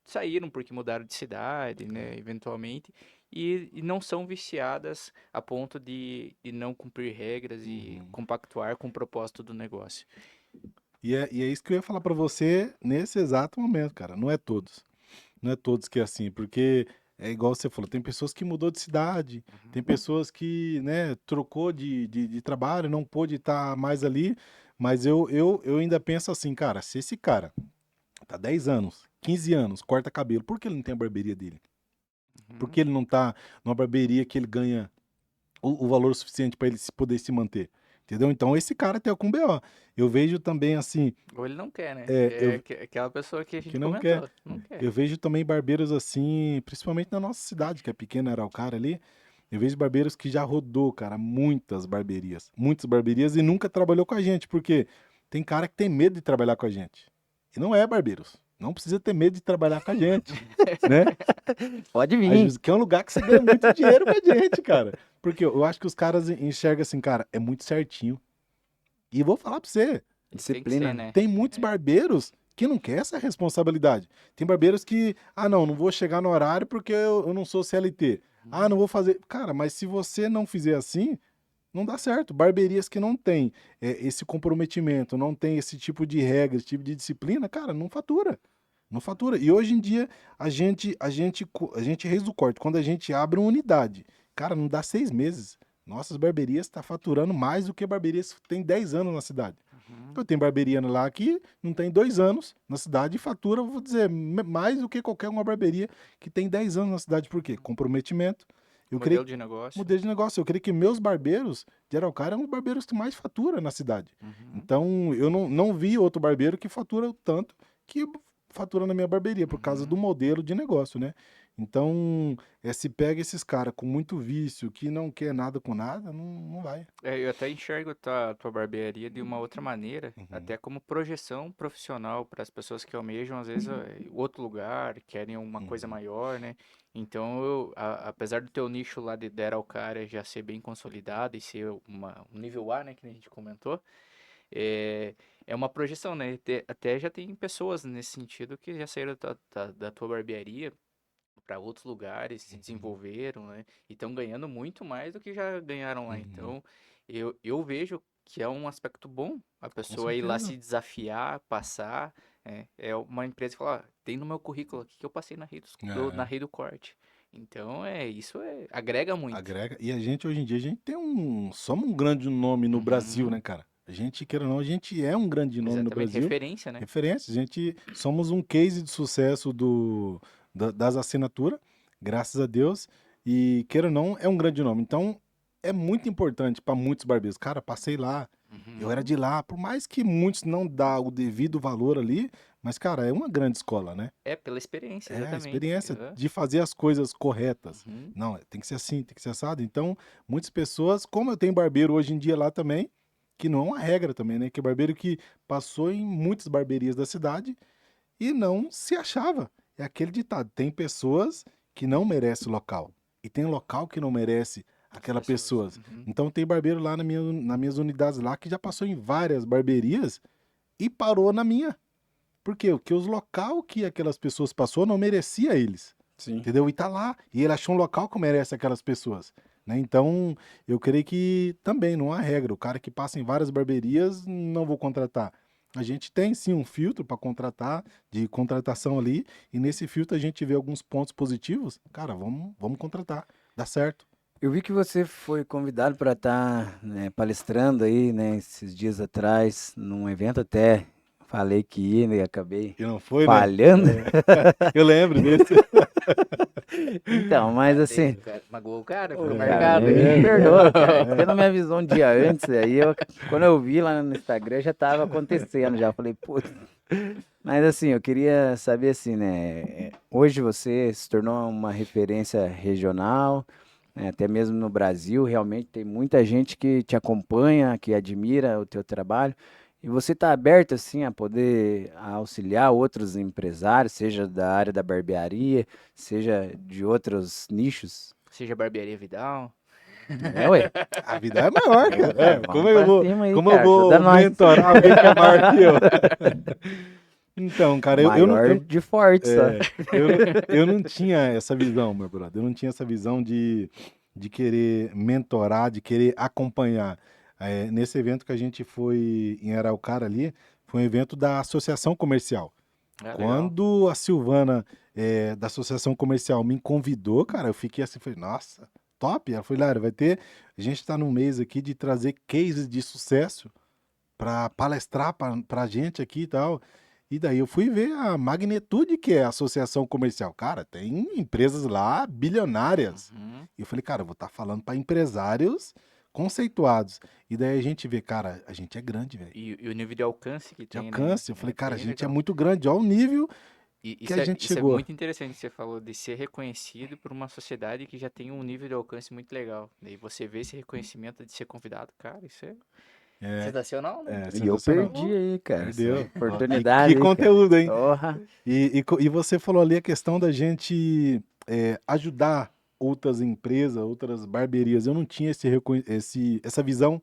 saíram porque mudaram de cidade, né, eventualmente, e não são viciadas a ponto de não cumprir regras e compactuar com o propósito do negócio. E é isso que eu ia falar pra você nesse exato momento, cara. Não é todos. Não é todos que é assim, porque é igual você falou, tem pessoas que mudou de cidade, tem pessoas que, né, trocou de trabalho, não pôde estar mais ali, mas eu ainda penso assim, cara, se esse cara tá 10 anos, 15 anos, corta cabelo, por que ele não tem a barbearia dele? Por que ele não tá numa barbearia que ele ganha o valor suficiente para ele poder se manter? Entendeu? Então esse cara tem algum BO. Eu vejo também assim, Ou ele não quer, né? eu, Aquela pessoa que a gente que não quer. comentou, não quer. Eu vejo também barbeiros assim, principalmente na nossa cidade, que é pequena, Araucária ali. Eu vejo barbeiros que já rodou, cara, muitas barberias e nunca trabalhou com a gente, porque tem cara que tem medo de trabalhar com a gente. E não é barbeiros. Não precisa ter medo de trabalhar com a gente, né? Pode Às vir. vezes que é um lugar que você ganha muito dinheiro com a gente, cara. Porque eu acho que os caras enxergam assim, cara, é muito certinho. E vou falar pra você, Tem que Disciplina, ser, né? né? tem muitos barbeiros que não quer essa responsabilidade. Tem barbeiros que, não vou chegar no horário porque eu não sou CLT. Não vou fazer. Cara, mas se você não fizer assim, não dá certo. Barberias que não têm esse comprometimento, não tem esse tipo de regra, esse tipo de disciplina, cara, não fatura. Não fatura. E hoje em dia, a gente reis do corte, quando a gente abre uma unidade, cara, não dá 6 meses. Nossas barbearias estão faturando mais do que barbearias que tem 10 anos na cidade. Eu tenho barbearia lá que não tem 2 anos na cidade e fatura, vou dizer, mais do que qualquer uma barbearia que tem 10 anos na cidade. Por quê? Comprometimento. Eu creio, Modelo de negócio. modelo de negócio. Eu creio que meus barbeiros de Araucária são os barbeiros que mais fatura na cidade. Então, eu não vi outro barbeiro que fatura o tanto que fatura na minha barbearia, por causa do modelo de negócio, né? Então, se pega esses caras com muito vício, que não quer nada com nada, não vai. Eu até enxergo tua barbearia de uma outra maneira, Uhum, até como projeção profissional para as pessoas que almejam, às vezes, outro lugar, querem uma coisa uhum, maior, né? Então, apesar do teu nicho lá de Araucária já ser bem consolidado e ser um nível A, né, que a gente comentou, é, é uma projeção, né? Até já tem pessoas nesse sentido que já saíram da tua barbearia para outros lugares, se uhum, desenvolveram, né? E estão ganhando muito mais do que já ganharam lá. uhum. Então, eu vejo que é um aspecto bom a Com pessoa ir lá certeza. se desafiar, passar. É uma empresa que fala, tem no meu currículo aqui que eu passei na É, Rei do Corte. Então, agrega muito. agrega. E a gente, hoje em dia, a gente tem somos um grande nome no Brasil, Uhum, né, cara? A gente, queira ou não, a gente é um grande nome no exatamente, Brasil. referência, né? Referência. A gente somos um case de sucesso das assinaturas, graças a Deus. E, queira ou não, é um grande nome. Então, é muito importante para muitos barbeiros. Cara, passei lá, eu era Uhum. de lá. Por mais que muitos não dá o devido valor ali, mas, cara, é uma grande escola, né? É, pela experiência, É, a exatamente. experiência de fazer as coisas corretas. Uhum. Não, tem que ser assim, tem que ser assado. Então, muitas pessoas, como eu tenho barbeiro hoje em dia lá também, que não é uma regra também, né? Que é barbeiro que passou em muitas barbearias da cidade e não se achava. É aquele ditado: tem pessoas que não merecem local e tem local que não merece As aquela pessoas. pessoas. Uhum. Então, tem barbeiro lá nas minhas unidades lá que já passou em várias barbearias e parou na minha. Por quê? Porque os local que aquelas pessoas passou não merecia eles. Sim. Entendeu? E tá lá. E ele achou um local que merece aquelas pessoas. Né? Então, eu creio que também não há regra. O cara que passa em várias barbearias, não vou contratar. A gente tem sim um filtro para contratar, de contratação ali, e nesse filtro a gente vê alguns pontos positivos. Cara, vamos contratar. Dá certo. Eu vi que você foi convidado para estar, palestrando aí, né, esses dias atrás, num evento até falei que ia, né, e acabei E não foi, né? falhando. É. Eu lembro desse. Então, mas assim, Magoou o cara, ficou ô, cara, marcado me aí. perdoa, cara. Você não me avisou um dia antes, aí quando eu vi lá no Instagram já estava acontecendo, já falei, putz. Mas assim, eu queria saber assim, né? Hoje você se tornou uma referência regional, né, até mesmo no Brasil, realmente tem muita gente que te acompanha, que admira o teu trabalho. E você está aberto assim a poder auxiliar outros empresários, seja da área da barbearia, seja de outros nichos? Seja Barbearia Vidal. É, ué. A vida é maior, cara. É, Vamos pra cima aí, como eu cara. Ajuda vou nós. mentorar alguém que é maior que eu? Então, cara, Maior de forte, só. eu não tinha essa visão, meu brother. Eu não tinha essa visão de querer mentorar, de querer acompanhar. Nesse evento que a gente foi em Araucária ali, foi um evento da Associação Comercial. Ah, legal. Quando a Silvana, da Associação Comercial, me convidou, cara, eu fiquei assim, falei, nossa, top. Ela falou, Lário, a gente está num mês aqui de trazer cases de sucesso para palestrar para a gente aqui e tal. E daí eu fui ver a magnitude que é a associação comercial. Cara, tem empresas lá bilionárias. Uhum. E eu falei, cara, eu vou estar falando para empresários conceituados. E daí a gente vê, cara, a gente é grande, velho. E o nível de alcance que De tem, né? alcance. Eu falei, É cara, a bem gente é legal. muito grande. Olha o nível E que a gente isso é chegou. muito interessante que você falou de ser reconhecido por uma sociedade que já tem um nível de alcance muito legal. Daí você vê esse reconhecimento de ser convidado, cara, isso é É, sensacional, né? é E eu sensacional. perdi aí, cara, essa Perdeu. Ó, que oportunidade aí, cara. conteúdo, hein? Porra. E você falou ali a questão da gente ajudar outras empresas, outras barbearias. Eu não tinha essa visão,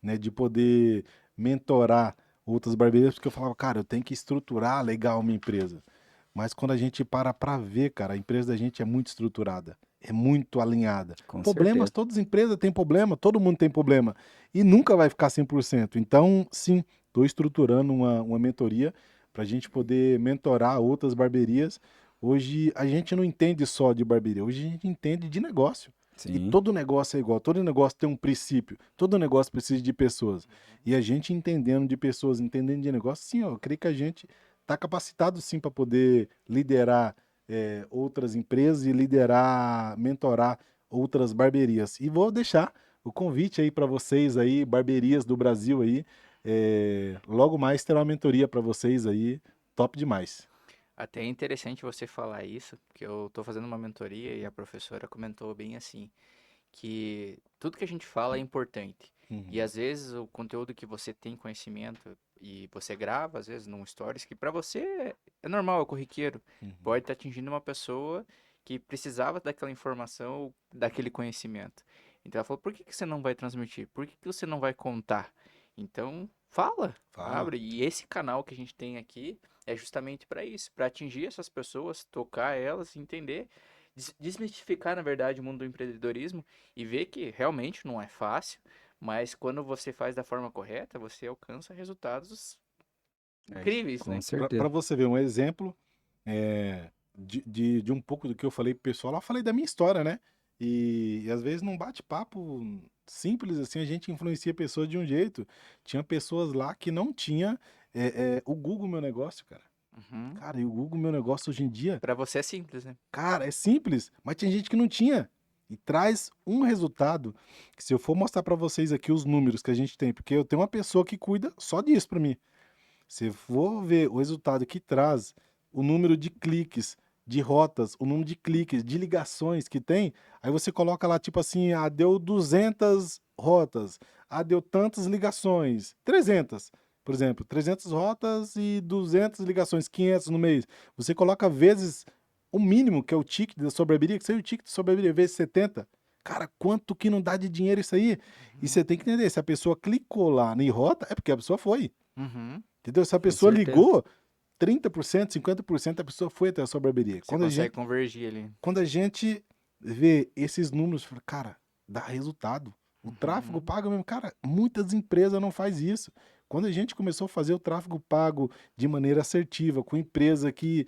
né, de poder mentorar outras barbearias, porque eu falava, cara, eu tenho que estruturar legal a minha empresa. Mas quando a gente para ver, cara, a empresa da gente é muito estruturada, é muito alinhada. Com Problemas, certeza. todas as empresas têm problema, todo mundo tem problema. E nunca vai ficar 100%. Então, sim, estou estruturando uma mentoria para a gente poder mentorar outras barbearias. Hoje a gente não entende só de barbearia, hoje a gente entende de negócio. E Sim, todo negócio é igual, todo negócio tem um princípio, todo negócio precisa de pessoas. E a gente entendendo de pessoas, entendendo de negócio, sim, ó, eu creio que a gente está capacitado sim para poder liderar outras empresas e liderar, mentorar outras barbearias. E vou deixar o convite aí para vocês aí, barbearias do Brasil aí, logo mais terá uma mentoria para vocês aí, top demais. Até é interessante você falar isso, porque eu tô fazendo uma mentoria e a professora comentou bem assim, que tudo que a gente fala é importante. E Uhum, às vezes o conteúdo que você tem conhecimento e você grava, às vezes num stories, que pra você é normal, é corriqueiro, uhum. pode estar atingindo uma pessoa que precisava daquela informação, daquele conhecimento. Então ela falou, por que que você não vai transmitir? Por que que você não vai contar? Então, fala, Fala. abre. E esse canal que a gente tem aqui é justamente para isso, para atingir essas pessoas, tocar elas, entender, desmistificar, na verdade, o mundo do empreendedorismo e ver que realmente não é fácil, mas quando você faz da forma correta, você alcança resultados É isso. incríveis, Com né? Para certeza. você ver um exemplo de um pouco do que eu falei pro pessoal, lá eu falei da minha história, né? E às vezes num bate-papo simples assim, a gente influencia pessoas de um jeito. Tinha pessoas lá que não tinha o Google Meu Negócio, cara. Uhum. Cara, e o Google Meu Negócio hoje em dia, Para você é simples, né? cara, é simples, mas tinha gente que não tinha. E traz um resultado que se eu for mostrar para vocês aqui os números que a gente tem, porque eu tenho uma pessoa que cuida só disso para mim. Se for ver o resultado que traz, o número de cliques, de rotas, o número de cliques, de ligações que tem, aí você coloca lá, tipo assim, deu 200 rotas, deu tantas ligações, 300, por exemplo, 300 rotas e 200 ligações, 500 no mês. Você coloca vezes o mínimo, que é o ticket da sobrevivência, que seria o ticket da sobrevivência, vezes 70. Cara, quanto que não dá de dinheiro isso aí? E Uhum. você tem que entender, se a pessoa clicou lá em rota, é porque a pessoa foi. Uhum. Entendeu? Se a Com pessoa certeza. ligou, 30%, 50% a pessoa foi até a sua barbearia. Você consegue convergir ali. Quando a gente vê esses números, fala, cara, dá resultado. O tráfego Uhum. pago mesmo. Cara, muitas empresas não faz isso. Quando a gente começou a fazer o tráfego pago de maneira assertiva, com empresa que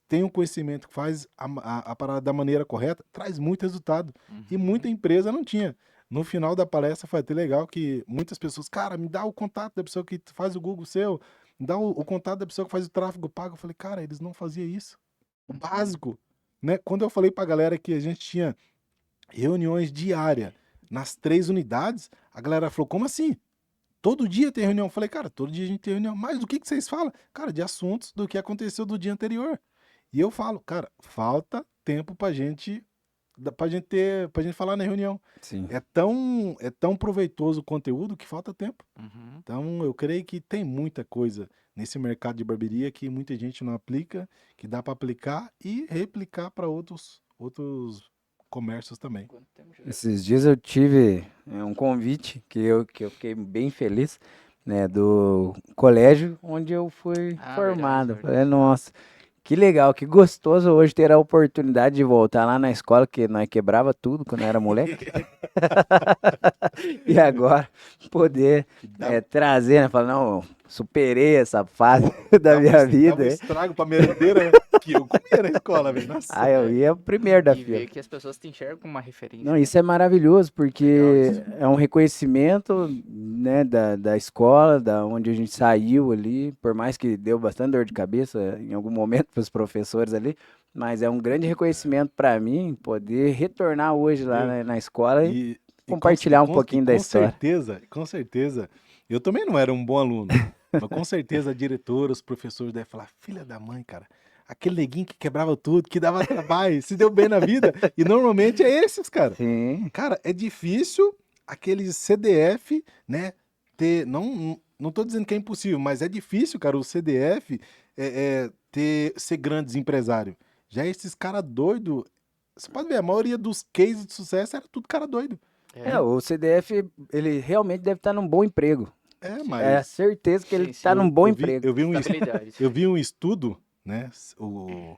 tem um conhecimento, que faz a parada da maneira correta, traz muito resultado. E Uhum. muita empresa não tinha. No final da palestra foi até legal que muitas pessoas, cara, me dá o contato da pessoa que faz o Google seu, me dá o contato da pessoa que faz o tráfego pago. Eu falei, cara, eles não faziam isso. O Uhum. básico, né? Quando eu falei pra galera que a gente tinha reuniões diárias nas 3 unidades, a galera falou, como assim? Todo dia tem reunião? Eu falei, cara, todo dia a gente tem reunião. Mas do que vocês falam? Cara, de assuntos do que aconteceu do dia anterior. E eu falo, cara, falta tempo pra gente falar na reunião. Sim. É tão proveitoso o conteúdo que falta tempo. Uhum. Então, eu creio que tem muita coisa nesse mercado de barbearia que muita gente não aplica, que dá para aplicar e replicar para outros comércios também. Quanto tempo já deu? Esses dias eu tive um convite que eu fiquei bem feliz, né, do colégio onde eu fui Ah, verdade, formado. Falei, verdade. nossa, que legal, que gostoso hoje ter a oportunidade de voltar lá na escola, que nós quebrava tudo quando era moleque. E agora poder Que dava, trazer, né? Falar, não, superei essa fase da dava, um minha es- dava um vida. estrago para merendeira, né? Que eu comia na escola, velho. Nossa. Ah, eu ia primeiro da E fila. ver que as pessoas te enxergam como uma Não, referência, né? isso é maravilhoso, Legal porque isso. é um reconhecimento, né, da escola, da onde a gente saiu ali, por mais que deu bastante dor de cabeça em algum momento para os professores ali, mas é um grande reconhecimento para mim poder retornar hoje lá Viu? na escola e E compartilhar um pouquinho da história. com certeza, eu também não era um bom aluno, mas com certeza a diretora, os professores devem falar, filha da mãe, cara, aquele neguinho que quebrava tudo, que dava trabalho, se deu bem na vida, e normalmente é esses, cara. Sim, Cara, é difícil aquele CDF, né, não tô dizendo que é impossível, mas é difícil, cara, o CDF ser grandes empresário. Já esses cara doido, você pode ver, a maioria dos cases de sucesso era tudo cara doido. É, o CDF, ele realmente deve estar num bom emprego. É, É a mas certeza que ele sim, está sim. num eu, bom eu vi, emprego. eu vi um, es- Estabilidade. eu vi um estudo, né? O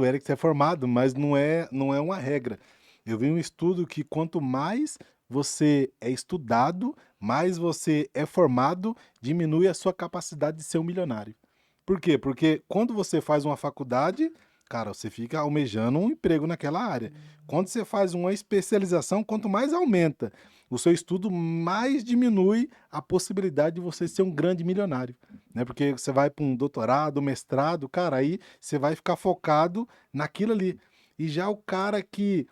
Eric é formado, mas não é uma regra. Eu vi um estudo que quanto mais você é estudado, mais você é formado, diminui a sua capacidade de ser um milionário. Por quê? Porque quando você faz uma faculdade, cara, você fica almejando um emprego naquela área. Quando você faz uma especialização, quanto mais aumenta o seu estudo, mais diminui a possibilidade de você ser um grande milionário, né? Porque você vai para um doutorado, mestrado, cara, aí você vai ficar focado naquilo ali. E já o cara que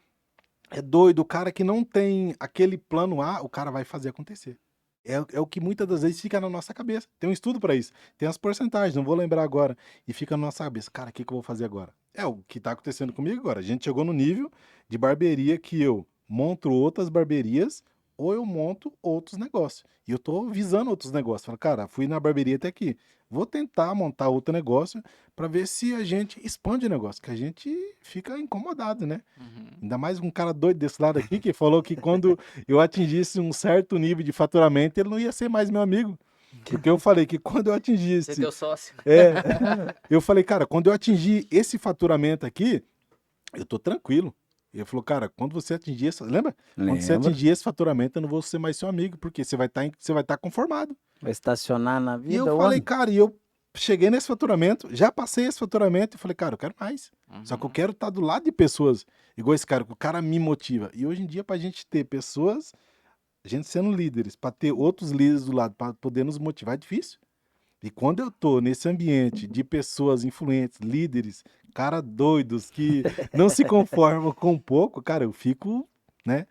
é doido, o cara que não tem aquele plano A, o cara vai fazer acontecer. É o que muitas das vezes fica na nossa cabeça. Tem um estudo para isso. Tem as porcentagens, não vou lembrar agora. E fica na nossa cabeça. Cara, o que que eu vou fazer agora? É o que tá acontecendo comigo agora. A gente chegou no nível de barbearia que eu monto outras barbearias ou eu monto outros negócios. E eu tô visando outros negócios. Falo, cara, fui na barbearia até aqui. Vou tentar montar outro negócio para ver se a gente expande o negócio, que a gente fica incomodado, né? Uhum. Ainda mais um cara doido desse lado aqui que falou que quando eu atingisse um certo nível de faturamento, ele não ia ser mais meu amigo. Porque eu falei que quando eu Você é atingisse. teu sócio. É, eu falei, cara, quando eu atingir esse faturamento aqui, eu tô tranquilo. Ele falou, cara, quando você atingir esse. Lembra? Quando você Lembra? atingir esse faturamento, eu não vou ser mais seu amigo, porque você vai estar conformado. Vai estacionar na E eu vida, falei, onde? cara, e eu cheguei nesse faturamento, já passei esse faturamento e falei, cara, eu quero mais. Só que eu Uhum. quero estar do lado de pessoas igual esse cara, que o cara me motiva. E hoje em dia, pra gente ter pessoas, a gente sendo líderes, pra ter outros líderes do lado, pra poder nos motivar, é difícil. E quando eu tô nesse ambiente de pessoas influentes, líderes, cara doidos, que não se conformam com pouco, cara, eu fico, né?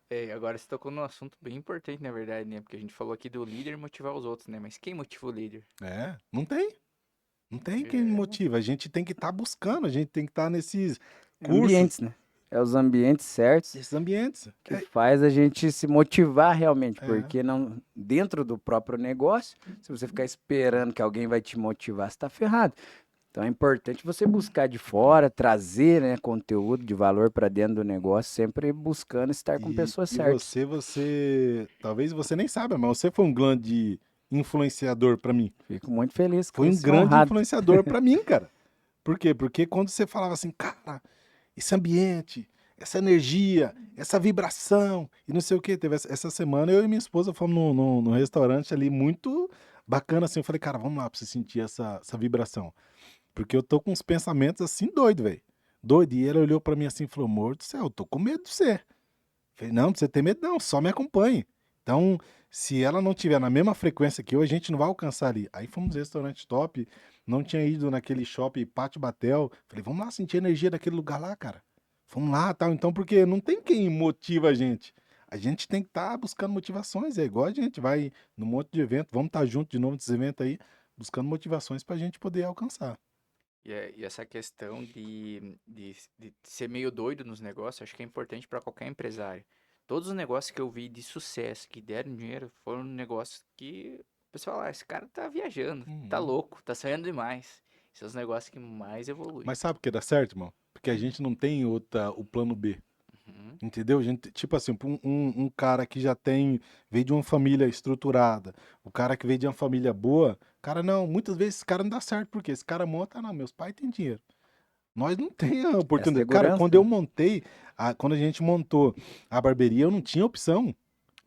É, agora você tocou num assunto bem importante, na verdade, né? Porque a gente falou aqui do líder motivar os outros, né? Mas quem motiva o líder? É, não tem. Não tem quem me É, motiva. A gente tem que estar buscando, a gente tem que estar nesses cursos, Ambientes, né? É os ambientes certos nesses ambientes. que faz a gente se motivar realmente, É. porque não dentro do próprio negócio, se você ficar esperando que alguém vai te motivar, você tá ferrado. Então é importante você buscar de fora, trazer, né, conteúdo de valor para dentro do negócio, sempre buscando estar com pessoas E certas. talvez você nem saiba, mas você foi um grande influenciador para mim. Fico muito feliz com Foi um isso, grande honrado. influenciador para mim, cara. Por quê? Porque quando você falava assim, cara, esse ambiente, essa energia, essa vibração e não sei o que. Teve essa semana eu e minha esposa fomos no restaurante ali muito bacana assim. Eu falei, cara, vamos lá pra você sentir essa vibração. Porque eu tô com uns pensamentos assim doido, velho. Doido. E ela olhou pra mim assim e falou, amor do céu, eu tô com medo de você. Falei, não, não precisa ter medo não, só me acompanhe. Então, se ela não tiver na mesma frequência que eu, a gente não vai alcançar ali. Aí fomos no restaurante top, não tinha ido naquele shopping Pátio Batel. Falei, vamos lá sentir a energia daquele lugar lá, cara. Vamos lá, tal. Então, porque não tem quem motiva a gente. A gente tem que estar buscando motivações. É igual a gente vai num monte de evento, vamos estar junto de novo nesses eventos aí, buscando motivações pra gente poder alcançar. e essa questão de ser meio doido nos negócios, acho que é importante para qualquer empresário. Todos os negócios que eu vi de sucesso, que deram dinheiro, foram negócios que o pessoal, esse cara tá viajando, tá Uhum. louco, tá sonhando demais. São os negócios que mais evoluem. Mas sabe por que dá certo, irmão? Porque a gente não tem o plano B. Uhum. Entendeu? Gente, tipo assim, um cara que já veio de uma família estruturada, o cara que veio de uma família boa, cara, não, muitas vezes esse cara não dá certo, porque esse cara monta, não, meus pais têm dinheiro. Nós não tem a É oportunidade. Cara, segurança, quando eu né? montei, quando a gente montou a barbearia, eu não tinha opção.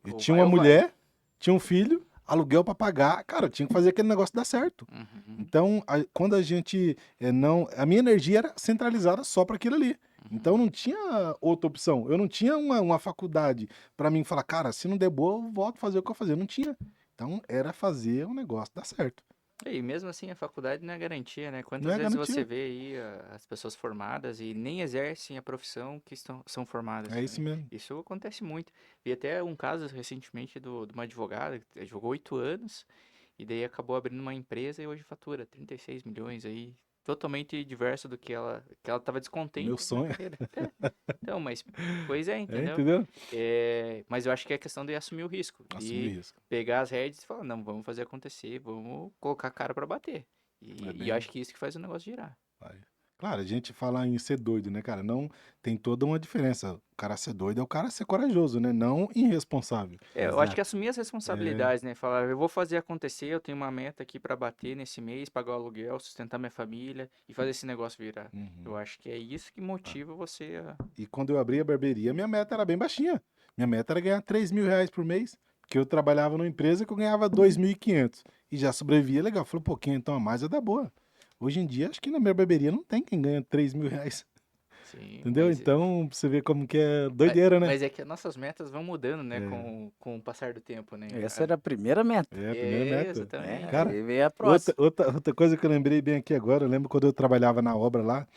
Eu Ou tinha vai uma ou vai. mulher, tinha um filho, aluguel pra pagar, cara, eu tinha que fazer aquele negócio dar certo. Uhum. Então, quando a gente não, a minha energia era centralizada só para aquilo ali. Então Uhum. não tinha outra opção. Eu não tinha uma faculdade para mim falar, cara, se não der boa, eu volto a fazer o que eu fazia. Não tinha. Então era fazer o negócio dar certo. E mesmo assim, a faculdade não é garantia, né? Não Quantas é vezes você garantia. vê aí as pessoas formadas e nem exercem a profissão que são formadas É isso também. mesmo. Isso acontece muito. Vi até um caso recentemente de uma advogada que jogou 8 anos e daí acabou abrindo uma empresa e hoje fatura 36 milhões aí. Totalmente diverso do que ela estava Meu descontente na sonho. carreira. Então, mas, pois é, É, entendeu? entendeu? Mas eu acho que é questão de assumir o risco, Assumir de risco. pegar as rédeas e falar, não, vamos fazer acontecer, vamos colocar a cara pra bater. É E eu bem. acho que isso que faz o negócio girar. Vai. Claro, a gente fala em ser doido, né, cara? Não tem toda uma diferença. O cara ser doido é o cara ser corajoso, né? Não irresponsável. Eu acho que Exato. assumir as É, responsabilidades, né? Falar, eu vou fazer acontecer, eu tenho uma meta aqui pra bater nesse mês, pagar o aluguel, sustentar minha família e fazer esse negócio virar. Eu uhum. acho que é isso que motiva você a... E quando eu abri a barbearia, minha meta era bem baixinha. Minha meta era ganhar 3 mil reais por mês. Porque eu trabalhava numa empresa que eu ganhava 2.500. E já sobrevivia legal. Falei, pô, então a mais é da boa. Hoje em dia, acho que na minha barbearia não tem quem ganha 3 mil reais. Sim, Entendeu? Então, pra você ver como que é mas, doideira, né? mas é que as nossas metas vão mudando, né, É, com o passar do tempo, né? Essa era a primeira meta. é a primeira meta. É, Exatamente. Cara, aí vem a outra, próxima. outra, outra coisa que eu lembrei bem aqui agora, eu lembro quando eu trabalhava na obra lá,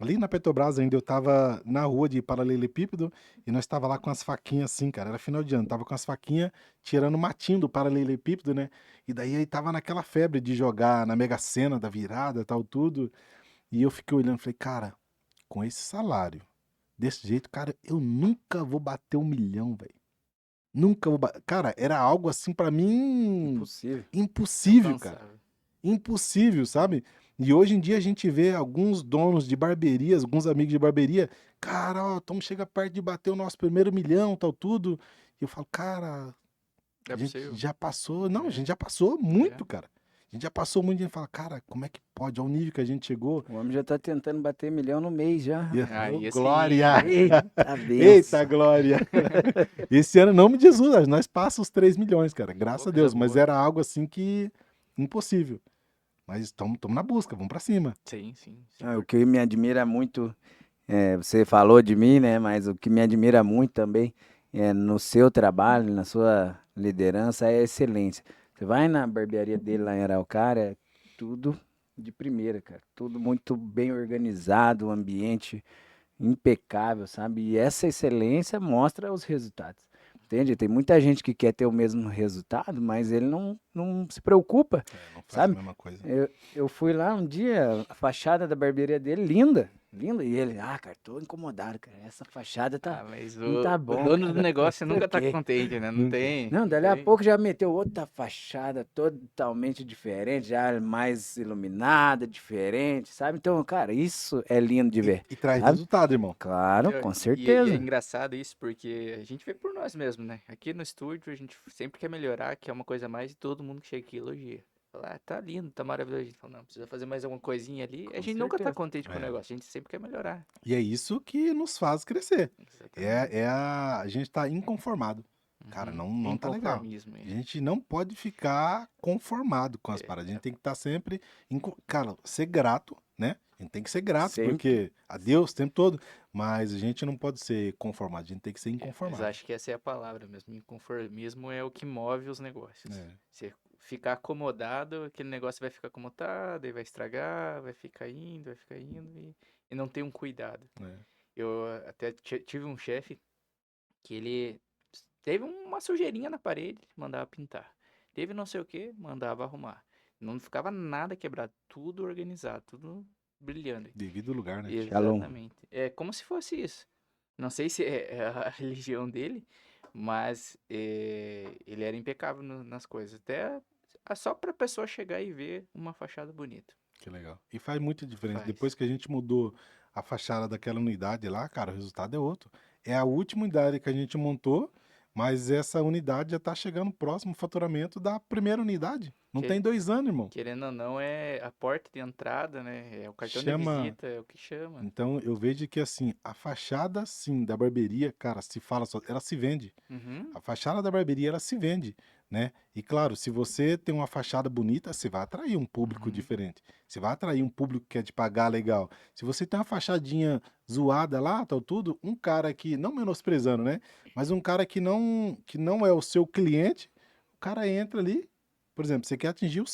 Ali na Petrobras ainda eu tava na rua de paralelepípedo e nós tava lá com as faquinhas assim, cara. Era final de ano, tava com as faquinhas tirando matinho do paralelepípedo, né? E daí aí tava naquela febre de jogar na Mega Sena da virada, tal, tudo. E eu fiquei olhando, falei, cara, com esse salário, desse jeito, cara, eu nunca vou bater 1 milhão, velho. Nunca vou bater. Cara, era algo assim pra mim Impossível. impossível, cara. Alcançável. Impossível, sabe? E hoje em dia a gente vê alguns donos de barbearias, alguns amigos de barbearia, cara, ó, estamos chega perto de bater o nosso primeiro milhão, tal, tudo. E eu falo, cara, É a gente possível. já passou. Não, a É. gente já passou muito, É. cara. A gente já passou muito. A gente fala, cara, como é que pode? Ao nível que a gente chegou. O homem já tá tentando bater 1 milhão no mês já. E- Aí, Ô, assim, glória! Eita, Eita, benção. glória! Esse ano, não me Jesus, nós passamos os 3 milhões, cara. Graças Pô, a Deus. coisa Mas boa. era algo assim que impossível. Mas estamos na busca, vamos pra cima. Sim, sim. O que me admira muito, você falou de mim, né? Mas o que me admira muito também no seu trabalho, na sua liderança, é a excelência. Você vai na barbearia dele lá em Araucária, é tudo de primeira, cara. Tudo muito bem organizado, o ambiente impecável, sabe? E essa excelência mostra os resultados. Entende? Tem muita gente que quer ter o mesmo resultado, mas ele não se preocupa, Não faz sabe? a mesma coisa. Eu fui lá um dia, a fachada da barbearia dele, linda, linda. E ele, cara, tô incomodado, cara. Essa fachada tá. Mas não tá o bom, dono cara. do negócio Não sei nunca o tá quê. contente, né? Não Nunca. tem. Não, não dali a tem. pouco já meteu outra fachada totalmente diferente, já mais iluminada, diferente, sabe? Então, cara, isso é lindo de ver, E traz sabe? resultado, irmão. Claro, com E é certeza. engraçado isso porque a gente vê por nós mesmos, né? Aqui no estúdio a gente sempre quer melhorar, que é uma coisa a mais, e todo mundo que chega aqui elogia. Fala, tá lindo, tá maravilhoso. A gente fala, não, precisa fazer mais alguma coisinha ali. Com A gente nunca tá certeza. contente com o É. negócio, a gente sempre quer melhorar. E é isso que nos faz crescer. Exatamente. A gente tá inconformado. Cara, não tá legal. Inconformismo. A gente não pode ficar conformado com as É, paradas. A gente tem que estar sempre. Cara, ser grato, né? A gente tem que ser grato, Sempre. porque a Deus o tempo todo. Mas a gente não pode ser conformado, a gente tem que ser Mas inconformado. acho que essa é a palavra mesmo. Inconformismo é o que move os negócios. É. Você ficar acomodado, aquele negócio vai ficar acomodado, aí vai estragar, vai ficar indo e não tem um cuidado. É. Eu até tive um chefe que ele teve uma sujeirinha na parede, mandava pintar. Teve não sei o que, mandava arrumar. Não ficava nada quebrado, tudo organizado, tudo brilhando. Devido ao lugar, né? Shalom. Exatamente. É como se fosse isso. Não sei se é a religião dele, mas ele era impecável nas coisas. Até só pra pessoa chegar e ver uma fachada bonita. Que legal. E faz muita diferença. Faz. Depois que a gente mudou a fachada daquela unidade lá, cara, o resultado é outro. É a última unidade que a gente montou, mas essa unidade já tá chegando próximo ao faturamento da primeira unidade. Não Que- tem 2 anos, irmão. Querendo ou não, é a porta de entrada, né? É o cartão de Chama- visita, é o que chama. Então eu vejo que assim, a fachada sim da barbearia, cara, se fala só, ela se vende. Uhum. A fachada da barbearia ela se vende, né? E claro, se você tem uma fachada bonita, você vai atrair um público Uhum. diferente. Você vai atrair um público que quer te pagar legal. Se você tem uma fachadinha zoada lá, tal tudo, um cara que não menosprezando, né? Mas um cara que não é o seu cliente, o cara entra ali, por exemplo, você quer atingir um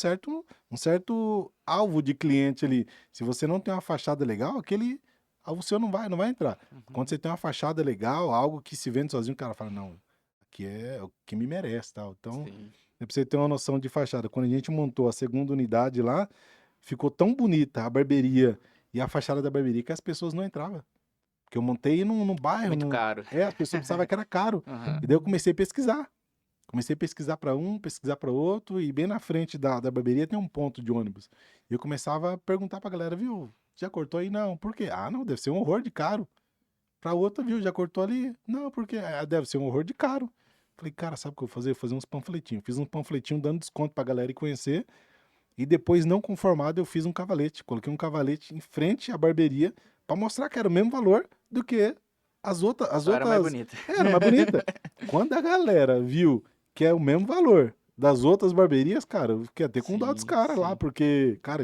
certo alvo de cliente ali. Se você não tem uma fachada legal, aquele alvo seu não vai entrar. Uhum. Quando você tem uma fachada legal, algo que se vende sozinho, o cara fala, não, aqui é o que me merece, tal. Então, Sim. é pra você ter uma noção de fachada. Quando a gente montou a segunda unidade lá, ficou tão bonita a barbearia e a fachada da barbearia que as pessoas não entravam. Porque eu montei num bairro. Muito caro. As pessoas pensavam que era caro. Aham. E daí eu comecei a pesquisar. Comecei a pesquisar para um, pesquisar para outro, e bem na frente da barbearia tem um ponto de ônibus. E eu começava a perguntar pra galera, viu? Já cortou aí? Não. Por quê? Ah, não, deve ser um horror de caro. Pra outra, viu? Já cortou ali? Não, porque deve ser um horror de caro. Falei, cara, sabe o que eu vou fazer? Eu vou fazer uns panfletinhos. Fiz uns panfletinhos dando desconto pra galera ir conhecer. E depois, não conformado, eu fiz um cavalete. Coloquei um cavalete em frente à barbearia pra mostrar que era o mesmo valor do que as outras. Só era mais bonita. Era mais bonita. Quando a galera viu que é o mesmo valor das outras barbearias, cara, eu fiquei até com dó dos Sim, caras lá, sim. porque, cara,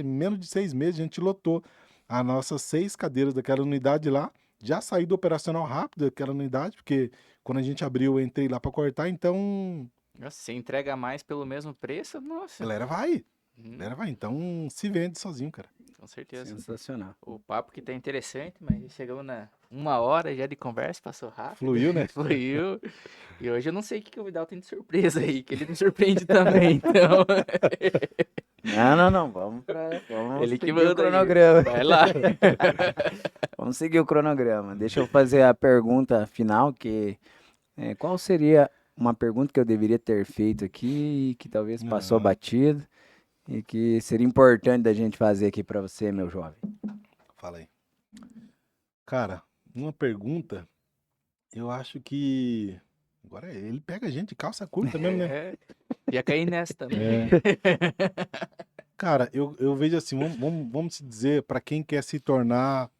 em menos de 6 meses a gente lotou as nossas 6 cadeiras daquela unidade lá, já saí do operacional rápido daquela unidade, porque quando a gente abriu eu entrei lá pra cortar, então, Nossa, você entrega mais pelo mesmo preço? Nossa. galera vai, Uhum. então se vende sozinho, cara. Com certeza. Sensacional. O papo que tá interessante, mas chegamos na 1 hora já de conversa, passou rápido. Fluiu, né? Fluiu. E hoje eu não sei o que o Vidal tem de surpresa aí, que ele me surpreende também, então... Não. Vamos Ele que seguir manda o cronograma. aí. Vai lá. Vamos seguir o cronograma. Deixa eu fazer a pergunta final, qual seria uma pergunta que eu deveria ter feito aqui, que talvez passou batido, e que seria importante da gente fazer aqui para você, meu jovem? Fala aí. Cara, uma pergunta, eu acho que... Agora ele pega a gente de calça curta mesmo, né? Ia cair nessa também. Cara, eu vejo assim, vamos se dizer, para quem quer se tornar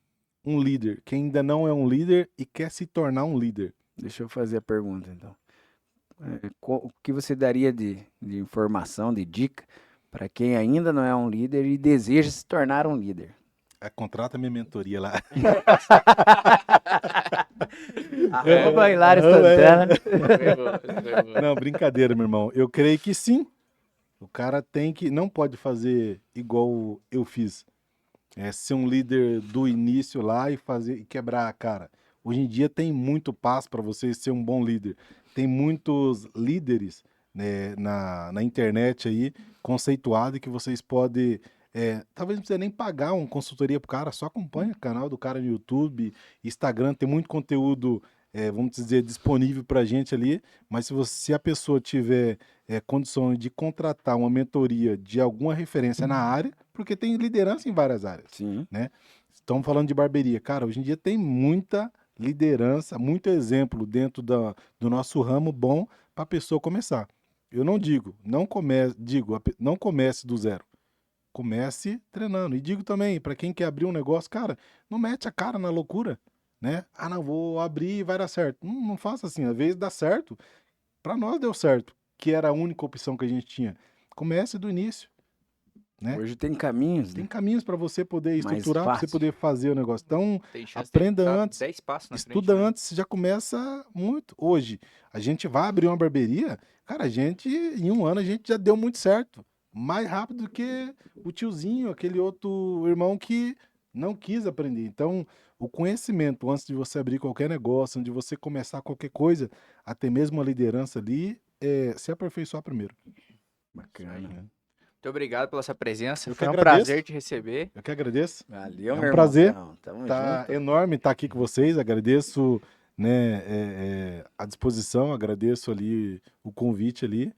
um líder, quem ainda não é um líder e quer se tornar um líder. Deixa eu fazer a pergunta, então. O que você daria de informação, de dica, para quem ainda não é um líder e deseja se tornar um líder? Contrata minha mentoria lá. Arroba Hilário Santana. Não, brincadeira, meu irmão. Eu creio que sim. O cara não pode fazer igual eu fiz. Ser um líder do início lá e quebrar a cara. Hoje em dia tem muito passo para você ser um bom líder. Tem muitos líderes, né, na internet aí, conceituados, que vocês podem... talvez não precisa nem pagar uma consultoria pro cara, só acompanha o canal do cara no YouTube, Instagram, tem muito conteúdo, vamos dizer, disponível pra gente ali, mas se a pessoa tiver condições de contratar uma mentoria de alguma referência na área, porque tem liderança em várias áreas. Sim. Né? Estamos falando de barbearia. Cara, hoje em dia tem muita liderança, muito exemplo dentro do nosso ramo bom para a pessoa começar. Eu não digo, não comece do zero. Comece treinando. E digo também, para quem quer abrir um negócio, cara, não mete a cara na loucura, né? Não, vou abrir e vai dar certo. Não faça assim, às vezes dá certo. Para nós deu certo, que era a única opção que a gente tinha. Comece do início. Né? Hoje tem caminhos. Tem caminhos para você poder estruturar, para você fácil. poder fazer o negócio. Então, Tem chance aprenda de dar antes, 10 passos na estuda frente, né? antes, já começa muito. Hoje, a gente vai abrir uma barbearia, cara, em 1 ano a gente já deu muito certo. Mais rápido do que o tiozinho, aquele outro irmão que não quis aprender. Então, o conhecimento, antes de você abrir qualquer negócio, antes de você começar qualquer coisa, até mesmo a liderança ali, se aperfeiçoar primeiro. Bacana. Muito obrigado pela sua presença. Eu que Foi um agradeço. prazer te receber. Eu que agradeço. Valeu, um meu prazer. irmão. Tamo Tá junto. enorme estar aqui com vocês. Agradeço, né, a disposição, agradeço ali o convite ali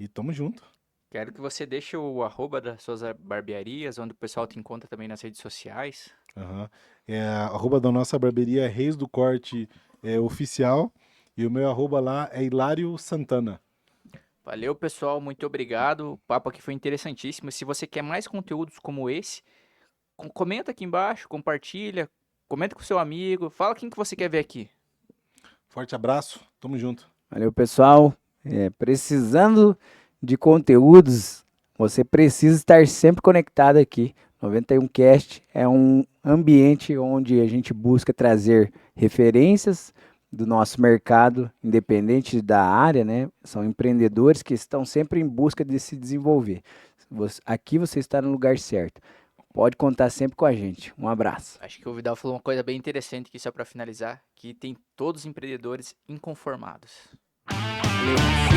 e tamo junto. Quero que você deixe o arroba das suas barbearias, onde o pessoal te encontra também nas redes sociais. Uhum. A arroba da nossa barbearia é Reis do Corte oficial e o meu arroba lá é Hilário Santana. Valeu, pessoal. Muito obrigado. O papo aqui foi interessantíssimo. Se você quer mais conteúdos como esse, comenta aqui embaixo, compartilha, comenta com seu amigo, fala quem que você quer ver aqui. Forte abraço, tamo junto. Valeu, pessoal. Precisando de conteúdos, você precisa estar sempre conectado aqui. 91Cast é um ambiente onde a gente busca trazer referências do nosso mercado, independente da área, né? São empreendedores que estão sempre em busca de se desenvolver. Aqui você está no lugar certo. Pode contar sempre com a gente. Um abraço. Acho que o Vidal falou uma coisa bem interessante aqui, só para finalizar, que tem todos os empreendedores inconformados. Valeu.